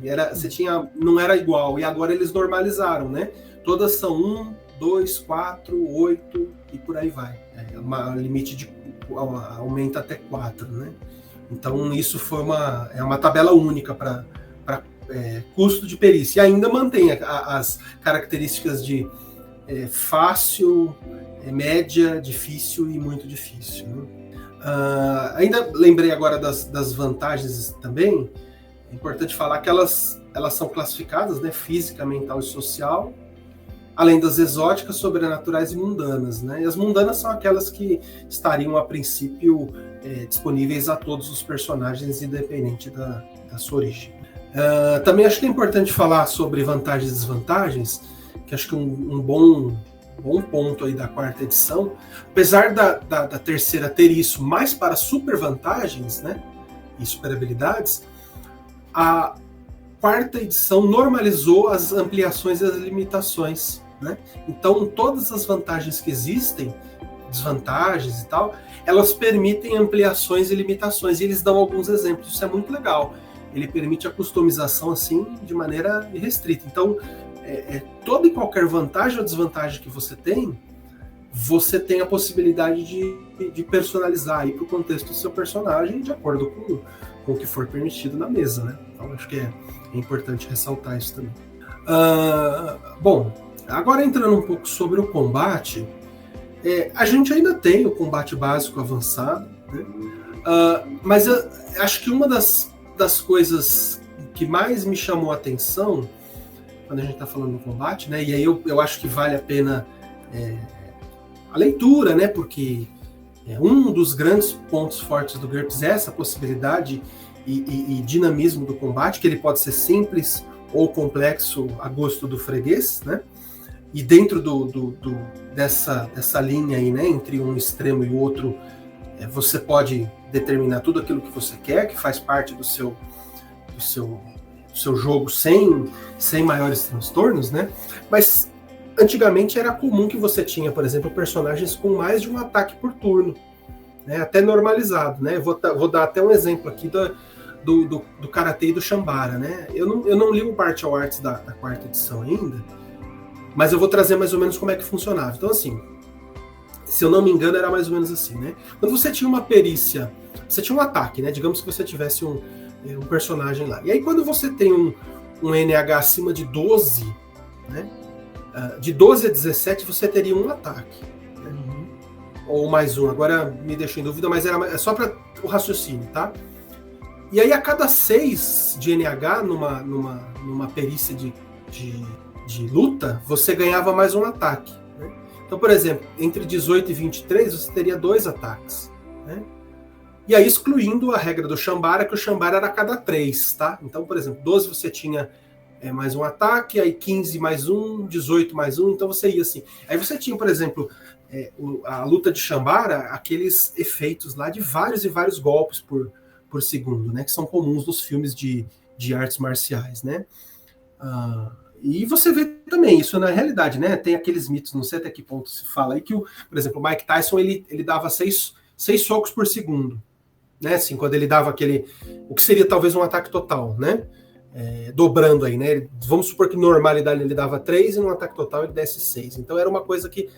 não era igual, e agora eles normalizaram, né? Todas são 1, 2, 4, 8 e por aí vai. O limite aumenta até 4, né? Então isso foi uma tabela única para custo de perícia. E ainda mantém as características de fácil, média, difícil e muito difícil. Né? Ainda lembrei agora das vantagens também. É importante falar que elas são classificadas, né, física, mental e social, além das exóticas, sobrenaturais e mundanas. Né? E as mundanas são aquelas que estariam, a princípio, disponíveis a todos os personagens, independente da sua origem. Também acho que é importante falar sobre vantagens e desvantagens, que acho que um bom ponto aí da 4ª edição, apesar da 3ª ter isso mais para super vantagens, né, e super habilidades, a 4ª edição normalizou as ampliações e as limitações, né? Então todas as vantagens que existem, desvantagens e tal, elas permitem ampliações e limitações, e eles dão alguns exemplos. Isso é muito legal. Ele permite a customização assim de maneira irrestrita. Então toda e qualquer vantagem ou desvantagem que você tem a possibilidade de personalizar para o contexto do seu personagem de acordo com o que for permitido na mesa, né? Então acho que é importante ressaltar isso também. Bom, agora entrando um pouco sobre o combate, a gente ainda tem o combate básico avançado, né? Mas eu acho que uma das coisas que mais me chamou a atenção quando a gente está falando do combate, né? E aí eu acho que vale a pena a leitura, né? Porque um dos grandes pontos fortes do GURPS é essa possibilidade e dinamismo do combate, que ele pode ser simples ou complexo a gosto do freguês, né? E dentro dessa linha aí, né, entre um extremo e o outro, você pode determinar tudo aquilo que você quer, que faz parte do seu jogo sem maiores transtornos, né? Mas antigamente era comum que você tinha, por exemplo, personagens com mais de um ataque por turno, né? Até normalizado, né? Vou dar até um exemplo aqui do Karatê e do Shambara, né? Eu não li o Martial Arts da 4ª edição ainda, mas eu vou trazer mais ou menos como é que funcionava. Então, assim, Se eu não me engano, era mais ou menos assim, né? Quando você tinha uma perícia, você tinha um ataque, né? Digamos que você tivesse um personagem lá. E aí, quando você tem um NH acima de 12, né? De 12 a 17, você teria um ataque. Né? Ou mais um. Agora me deixou em dúvida, mas é só para o raciocínio, tá? E aí, a cada 6 de NH, numa perícia de luta, você ganhava mais um ataque. Né? Então, por exemplo, entre 18 e 23, você teria 2 ataques. Né? E aí, excluindo a regra do Shambara, que o Shambara era a cada 3, tá? Então, por exemplo, 12 você tinha mais um ataque, aí 15 mais um, 18 mais um, então você ia assim. Aí você tinha, por exemplo, a luta de Shambara, aqueles efeitos lá de vários e vários golpes por segundo, né? Que são comuns nos filmes de artes marciais, né? E você vê também isso na realidade, né? Tem aqueles mitos, não sei até que ponto se fala aí, que, por exemplo, o Mike Tyson, ele dava 6 socos por segundo, né? Assim, quando ele dava o que seria talvez um ataque total, né? Dobrando aí, né? Vamos supor que normalidade ele dava 3 e no ataque total ele desse 6. Então era uma coisa que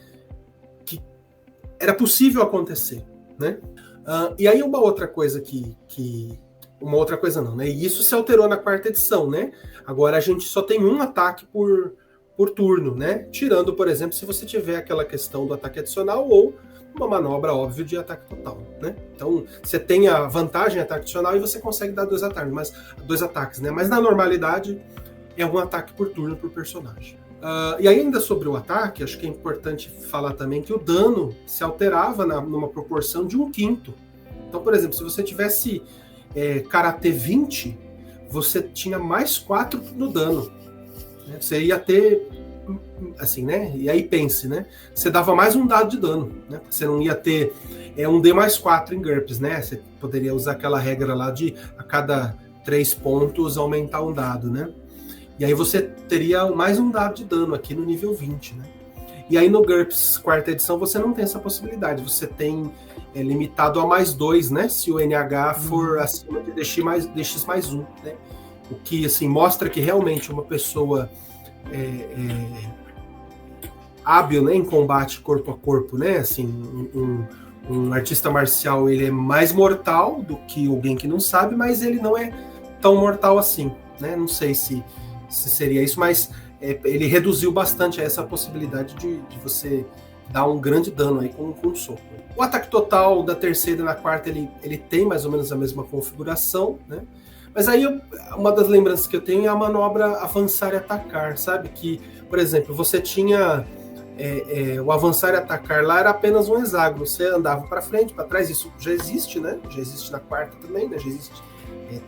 era possível acontecer, né? E aí uma outra coisa uma outra coisa não, né? E isso se alterou na 4ª edição, né? Agora a gente só tem um ataque por turno, né? Tirando, por exemplo, se você tiver aquela questão do ataque adicional ou uma manobra óbvia de ataque total, né? Então você tem a vantagem em ataque adicional e você consegue dar 2 ataques, né? Mas na normalidade é um ataque por turno por personagem. E ainda sobre o ataque, acho que é importante falar também que o dano se alterava numa proporção de 1/5. Então, por exemplo, se você tivesse Karatê 20, você tinha mais 4 no dano. Né? Você ia ter, assim, né? E aí pense, né? Você dava mais um dado de dano, né? Você não ia ter um D mais 4 em GURPS, né? Você poderia usar aquela regra lá de a cada 3 pontos aumentar um dado, né? E aí você teria mais um dado de dano aqui no nível 20, né? E aí no GURPS 4ª edição você não tem essa possibilidade, você tem limitado a mais 2, né? Se o NH for acima de DX mais 1, né? O que, assim, mostra que realmente uma pessoa hábil, né, em combate corpo a corpo, né? Assim, um artista marcial, ele é mais mortal do que alguém que não sabe, mas ele não é tão mortal assim, né? Não sei se seria isso, mas ele reduziu bastante essa possibilidade de você dar um grande dano aí com um soco. O ataque total da 3ª e na 4ª, ele tem mais ou menos a mesma configuração, né? Mas aí, uma das lembranças que eu tenho é a manobra avançar e atacar, sabe? Que, por exemplo, você tinha o avançar e atacar lá era apenas um hexágono, você andava para frente, para trás, isso já existe, né? Já existe na 4ª também, né? Já existe.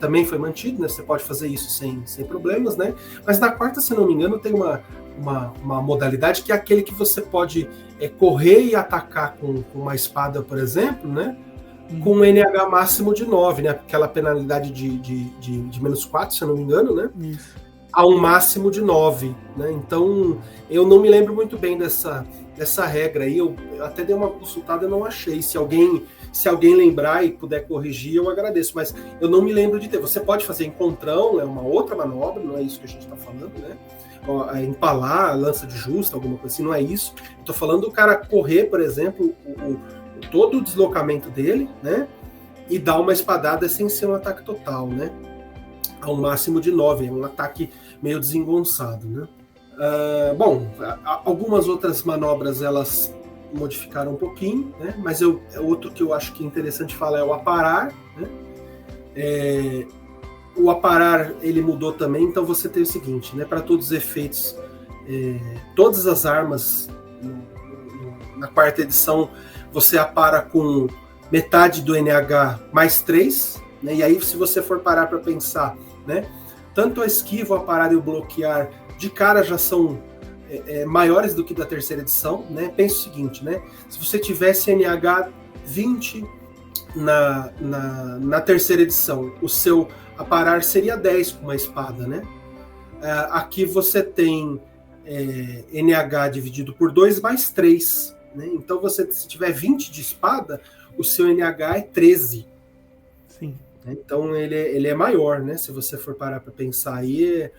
Também foi mantido, né? Você pode fazer isso sem problemas, né? Mas na 4ª, se não me engano, tem uma modalidade que é aquele que você pode correr e atacar com uma espada, por exemplo, né? Com um NH máximo de 9, né? Aquela penalidade de menos 4, se eu não me engano, né? Isso. A um máximo de 9, né? Então, eu não me lembro muito bem dessa regra aí. Eu até dei uma consultada e não achei. Se alguém lembrar e puder corrigir, eu agradeço. Mas eu não me lembro de ter. Você pode fazer encontrão, é uma outra manobra, não é isso que a gente está falando, né? Empalar, lança de justa, alguma coisa assim, não é isso. Estou falando do cara correr, por exemplo, todo o deslocamento dele, né? E dar uma espadada sem ser um ataque total, né? A um máximo de 9, é um ataque meio desengonçado, né? Bom, algumas outras manobras elas modificaram um pouquinho, né? Mas outro que eu acho que é interessante falar é o aparar, né? O aparar ele mudou também, então você tem o seguinte, né? Para todos os efeitos, todas as armas na 4ª edição você apara com metade do NH mais 3, né? E aí se você for parar para pensar, né? Tanto a esquiva, o aparar e o bloquear de cara já são maiores do que da 3ª edição, né? Pensa o seguinte, né? Se você tivesse NH 20 na 3ª edição, o seu aparar seria 10 com uma espada, né? Aqui você tem NH dividido por 2 mais 3, né? Então se tiver 20 de espada, o seu NH é 13. Sim. Então ele é maior, né? Se você for parar para pensar aí,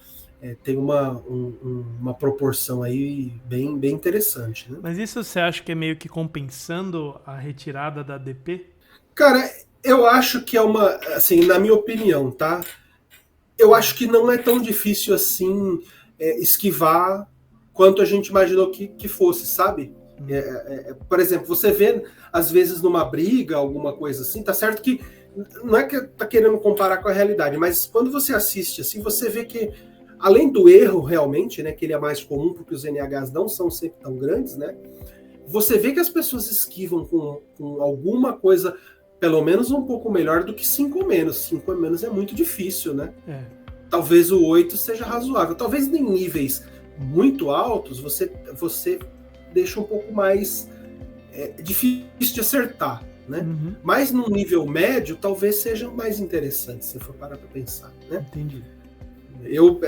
tem uma proporção aí bem interessante, né? Mas isso você acha que é meio que compensando a retirada da DP? Cara, eu acho que assim, na minha opinião, tá? Eu acho que não é tão difícil assim esquivar quanto a gente imaginou que fosse, sabe? Por exemplo, você vê, às vezes, numa briga, alguma coisa assim, tá certo que não é que tá querendo comparar com a realidade, mas quando você assiste assim, você vê que, além do erro realmente, né, que ele é mais comum porque os NHs não são sempre tão grandes, né? Você vê que as pessoas esquivam com alguma coisa, pelo menos um pouco melhor do que 5 ou menos. 5 ou menos é muito difícil, né? Talvez o 8 seja razoável. Talvez em níveis muito altos você deixa um pouco mais difícil de acertar, né? Uhum. Mas num nível médio, talvez seja mais interessante, se for parar para pensar, né? Entendi.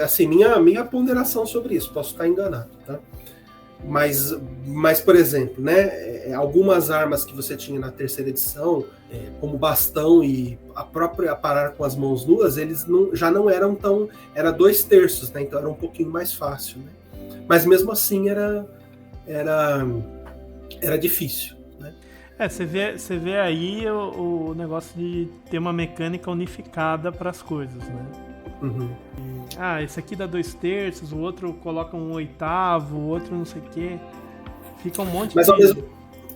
Assim, minha ponderação sobre isso, posso estar enganado, tá? Mas, por exemplo, né, algumas armas que você tinha na terceira edição, como bastão e a própria parar com as mãos nuas, eles já não eram tão... Era 2/3, né? Então era um pouquinho mais fácil, né? Mas mesmo assim era difícil, né? Você vê aí o negócio de ter uma mecânica unificada para as coisas, né? Uhum. Esse aqui dá 2/3, o outro coloca um 1/8, o outro não sei o quê. Fica um monte de...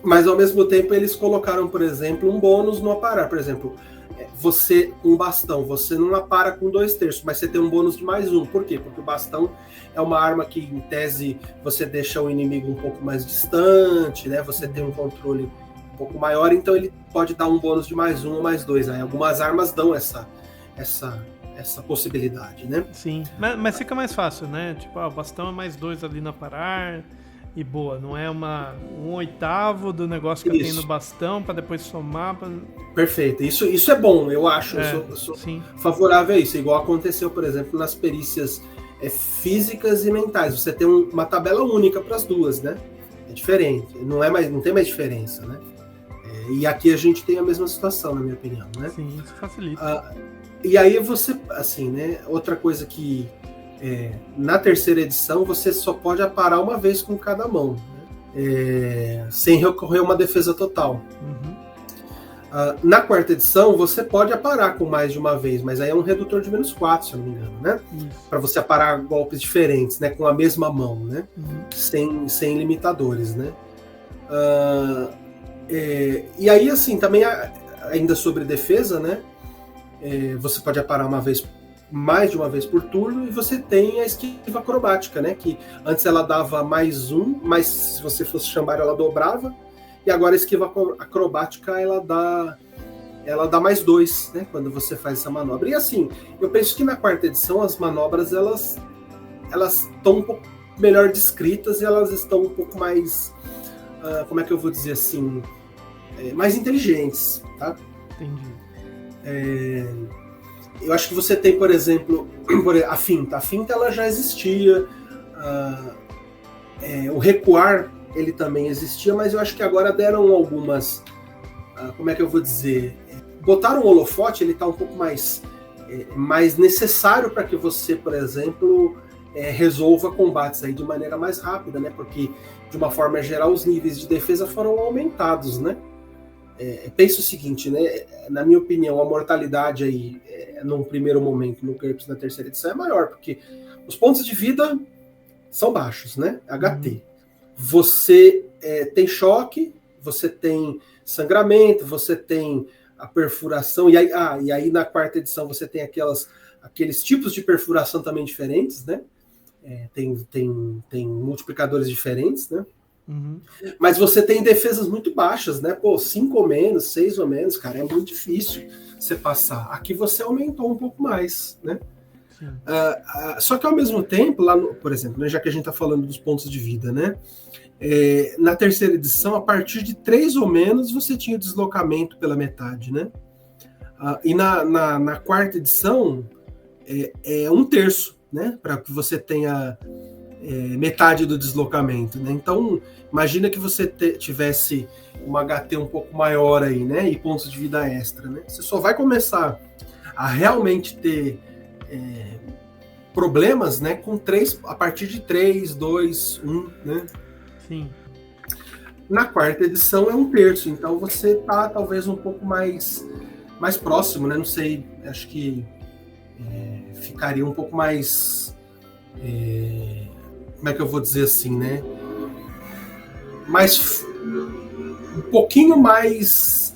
Mas ao mesmo tempo eles colocaram, por exemplo, um bônus no aparar. Por exemplo, um bastão, você não apara com 2/3, mas você tem um bônus de mais 1. Por quê? Porque o bastão é uma arma que, em tese, você deixa o inimigo um pouco mais distante, né? Você tem um controle um pouco maior, então ele pode dar um bônus de mais 1 ou mais 2. Aí algumas armas dão essa possibilidade, né? Sim, mas fica mais fácil, né? Tipo, o bastão é mais 2 ali na parar e boa, não é um 1/8 do negócio que eu tenho no bastão para depois somar. Perfeito, isso é bom, eu acho. Eu sou favorável a isso, igual aconteceu, por exemplo, nas perícias físicas e mentais. Você tem uma tabela única para as duas, né? É diferente, não tem mais diferença, né? E aqui a gente tem a mesma situação, na minha opinião, né? Sim, isso facilita. E aí você, assim, né? Outra coisa que na terceira edição você só pode aparar uma vez com cada mão, né? Sem recorrer a uma defesa total. Uhum. Na quarta edição você pode aparar com mais de uma vez, mas aí é um redutor de -4, se eu não me engano, né? Para você aparar golpes diferentes, né? Com a mesma mão, né? Uhum. Sem limitadores, né? E aí, assim, também ainda sobre defesa, né? Você pode aparar mais de uma vez por turno, e você tem a esquiva acrobática, né? Que antes ela dava mais 1, mas se você fosse chamar ela dobrava, e agora a esquiva acrobática ela dá mais 2, né? Quando você faz essa manobra. E assim, eu penso que na quarta edição as manobras elas estão um pouco melhor descritas e elas estão um pouco mais, como é que eu vou dizer assim, mais inteligentes, tá? Entendi. Eu acho que você tem, por exemplo, a finta. A finta ela já existia, o recuar ele também existia, mas eu acho que agora deram algumas, como é que eu vou dizer, botaram o holofote, ele está um pouco mais necessário para que você, por exemplo, resolva combates aí de maneira mais rápida, né? Porque de uma forma geral os níveis de defesa foram aumentados, né? Penso o seguinte, né? Na minha opinião, a mortalidade aí, num primeiro momento, no GURPS na terceira edição é maior, porque os pontos de vida são baixos, né? HT. Você tem choque, você tem sangramento, você tem a perfuração, e aí na quarta edição você tem aqueles tipos de perfuração também diferentes, né? Tem multiplicadores diferentes, né? Uhum. Mas você tem defesas muito baixas, né? 5 ou menos, 6 ou menos, cara, é muito difícil você passar. Aqui você aumentou um pouco mais, né? Só que ao mesmo tempo, lá por exemplo, né, já que a gente tá falando dos pontos de vida, né? Na terceira edição, a partir de 3 ou menos, você tinha deslocamento pela metade, né? E na quarta edição, é 1/3, né? Para que você tenha metade do deslocamento, né? Então, imagina que você tivesse uma HT um pouco maior aí, né? E pontos de vida extra, né? Você só vai começar a realmente ter problemas, né, com 3, a partir de 3, 2, 1, né? Sim. Na quarta edição é 1/3, então você tá talvez um pouco mais próximo, né? Não sei, acho que ficaria um pouco mais, como é que eu vou dizer assim, né? Um pouquinho mais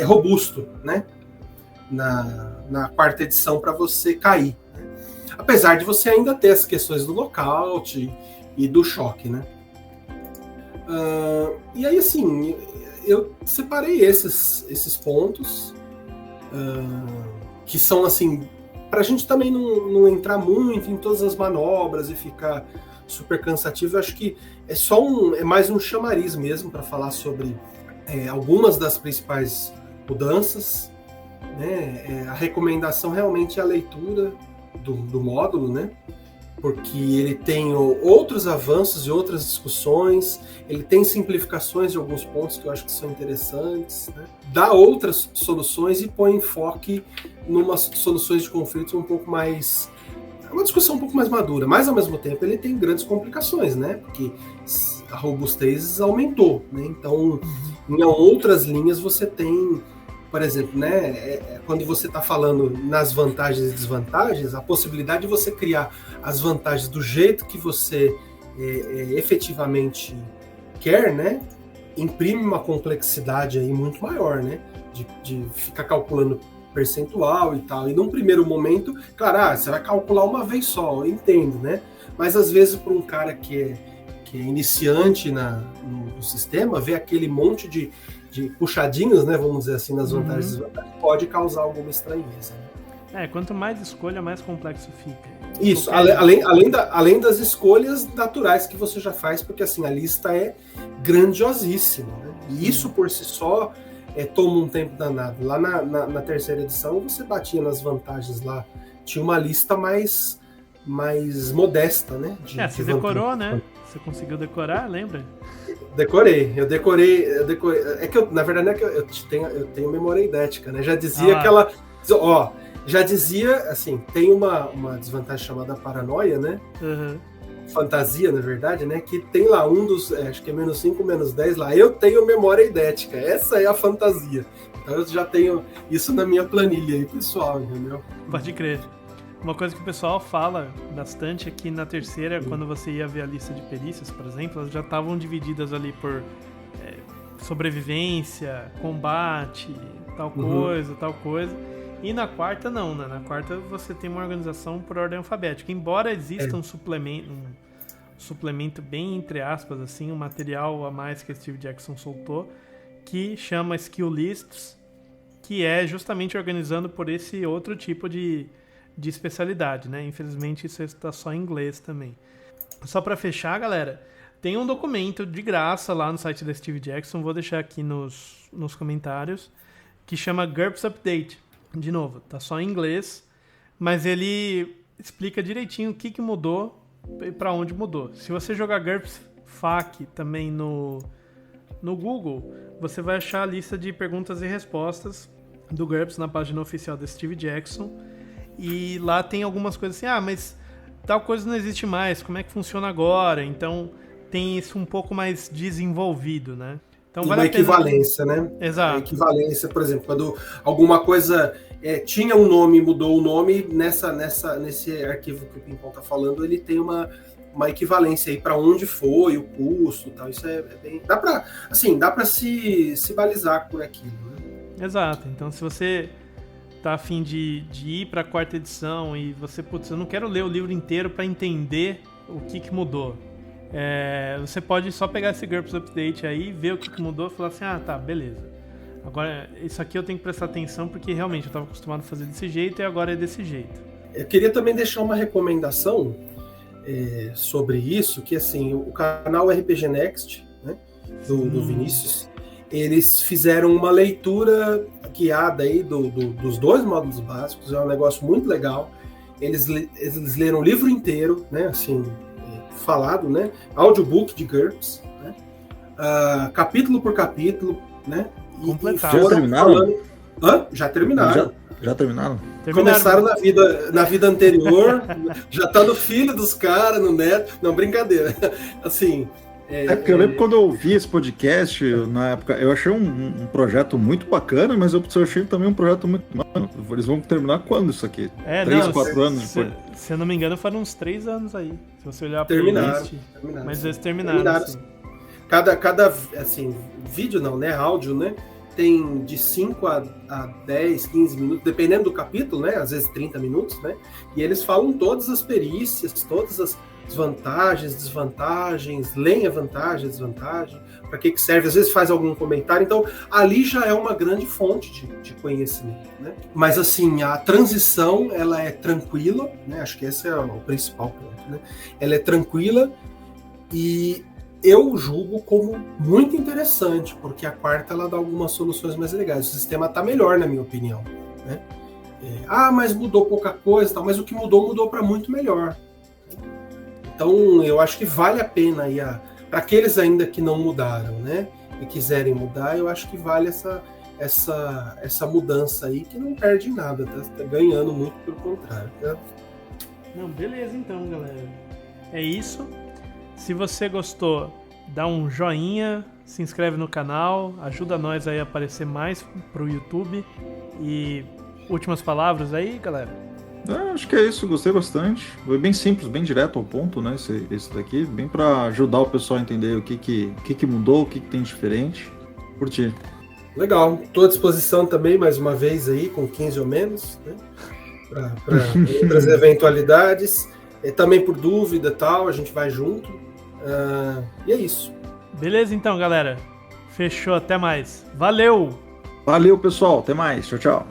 robusto, né? Na quarta edição para você cair, né? Apesar de você ainda ter as questões do nocaute e do choque, né? E aí, assim, eu separei esses pontos que são, assim, para a gente também não entrar muito em todas as manobras e ficar super cansativo. Eu acho que é mais um chamariz mesmo para falar sobre algumas das principais mudanças, né? A recomendação realmente é a leitura do módulo, né? Porque ele tem outros avanços e outras discussões, ele tem simplificações de alguns pontos que eu acho que são interessantes, né? Dá outras soluções e põe enfoque em umas soluções de conflitos um pouco mais... uma discussão um pouco mais madura, mas ao mesmo tempo ele tem grandes complicações, né? Porque a robustez aumentou, né? Então, em outras linhas você tem... Por exemplo, né, quando você está falando nas vantagens e desvantagens, a possibilidade de você criar as vantagens do jeito que você efetivamente quer, né, imprime uma complexidade aí muito maior, né, de ficar calculando percentual e tal. E num primeiro momento, claro, você vai calcular uma vez só, eu entendo, né, mas às vezes para um cara que é iniciante no sistema, ver aquele monte de puxadinhos, né, vamos dizer assim, nas vantagens e desvantagens, pode causar alguma estranheza. Né? Quanto mais escolha, mais complexo fica. Isso, além das escolhas naturais que você já faz, porque assim, a lista é grandiosíssima, né? E isso por si só toma um tempo danado. Lá na terceira edição, você batia nas vantagens lá, tinha uma lista mais modesta, né? Você decorou, né? Você conseguiu decorar, lembra? Eu decorei. É que na verdade, não é que eu tenho memória idética, né? Já dizia aquela. Ó, já dizia, assim, tem uma desvantagem chamada paranoia, né? Uhum. Fantasia, na verdade, né? Que tem lá um dos. Acho que é -5, -10 lá. Eu tenho memória idética. Essa é a fantasia. Então eu já tenho isso na minha planilha aí, pessoal, entendeu? Pode crer. Uma coisa que o pessoal fala bastante é que na terceira, quando você ia ver a lista de perícias, por exemplo, elas já estavam divididas ali por sobrevivência, combate, tal coisa. E na quarta não, né? Na quarta você tem uma organização por ordem alfabética. Embora exista um suplemento bem, entre aspas, assim, um material a mais que Steve Jackson soltou, que chama Skill Lists, que é justamente organizando por esse outro tipo de especialidade, né? Infelizmente isso está só em inglês também. Só para fechar, galera, tem um documento de graça lá no site da Steve Jackson, vou deixar aqui nos comentários, que chama GURPS Update. De novo, tá só em inglês, mas ele explica direitinho o que mudou e para onde mudou. Se você jogar GURPS FAQ também no Google, você vai achar a lista de perguntas e respostas do GURPS na página oficial da Steve Jackson. E lá tem algumas coisas assim, mas tal coisa não existe mais, como é que funciona agora? Então tem isso um pouco mais desenvolvido, né? Então, vale uma equivalência, né? Exato. A equivalência, por exemplo, quando alguma coisa tinha um nome e mudou o nome, nesse arquivo que o Pimpão está falando, ele tem uma equivalência aí para onde foi, o custo e tal. Isso é bem... Dá para se balizar por aquilo, né? Exato. Então, se você tá a fim de ir para a quarta edição e você, eu não quero ler o livro inteiro para entender o que mudou. Você pode só pegar esse GURPS Update aí, ver o que mudou e falar assim, tá, beleza. Agora, isso aqui eu tenho que prestar atenção porque realmente eu estava acostumado a fazer desse jeito e agora é desse jeito. Eu queria também deixar uma recomendação sobre isso, que assim, o canal RPG Next, né, do Vinícius, eles fizeram uma leitura guiada aí dos 2 módulos básicos, é um negócio muito legal. Eles leram o livro inteiro, né, assim, falado, né, audiobook de GURPS, né, capítulo por capítulo, né, já terminaram? Já terminaram. Já terminaram? Começaram na vida anterior, já tá no filho dos caras, no neto. Não, brincadeira. Assim. Porque eu lembro quando eu ouvi esse podcast, na época, eu achei um projeto muito bacana, mas eu achei também um projeto muito. Mano, eles vão terminar quando isso aqui? 3, 4 anos depois? Se eu não me engano, foram uns 3 anos aí. Se você olhar para terminaram. Mas eles terminaram. Assim. Cada assim, vídeo não, né? Áudio, né? Tem de 5 a 10, 15 minutos, dependendo do capítulo, né? Às vezes 30 minutos, né? E eles falam todas as perícias, todas as vantagens, desvantagens, leem a vantagem, a desvantagem, para que serve, às vezes faz algum comentário, então ali já é uma grande fonte de conhecimento, né? Mas assim, a transição, ela é tranquila, né? Acho que esse é o principal ponto, né? Ela é tranquila e eu julgo como muito interessante, porque a quarta ela dá algumas soluções mais legais, o sistema está melhor, na minha opinião, né? Mas mudou pouca coisa, tal, mas o que mudou para muito melhor. Então, eu acho que vale a pena aí, para aqueles ainda que não mudaram, né, e quiserem mudar, eu acho que vale essa mudança aí, que não perde nada, tá ganhando muito, pelo contrário. Tá? Não, beleza então, galera. É isso. Se você gostou, dá um joinha, se inscreve no canal, ajuda nós aí a aparecer mais pro YouTube. E últimas palavras aí, galera? Acho que é isso, gostei bastante. Foi bem simples, bem direto ao ponto, né? Esse daqui, bem para ajudar o pessoal a entender o que mudou, o que tem diferente. Curti. Legal, estou à disposição também, mais uma vez aí, com 15 ou menos, né? Para outras eventualidades. E também por dúvida e tal, a gente vai junto. E é isso. Beleza então, galera. Fechou, até mais. Valeu! Valeu, pessoal. Até mais. Tchau, tchau.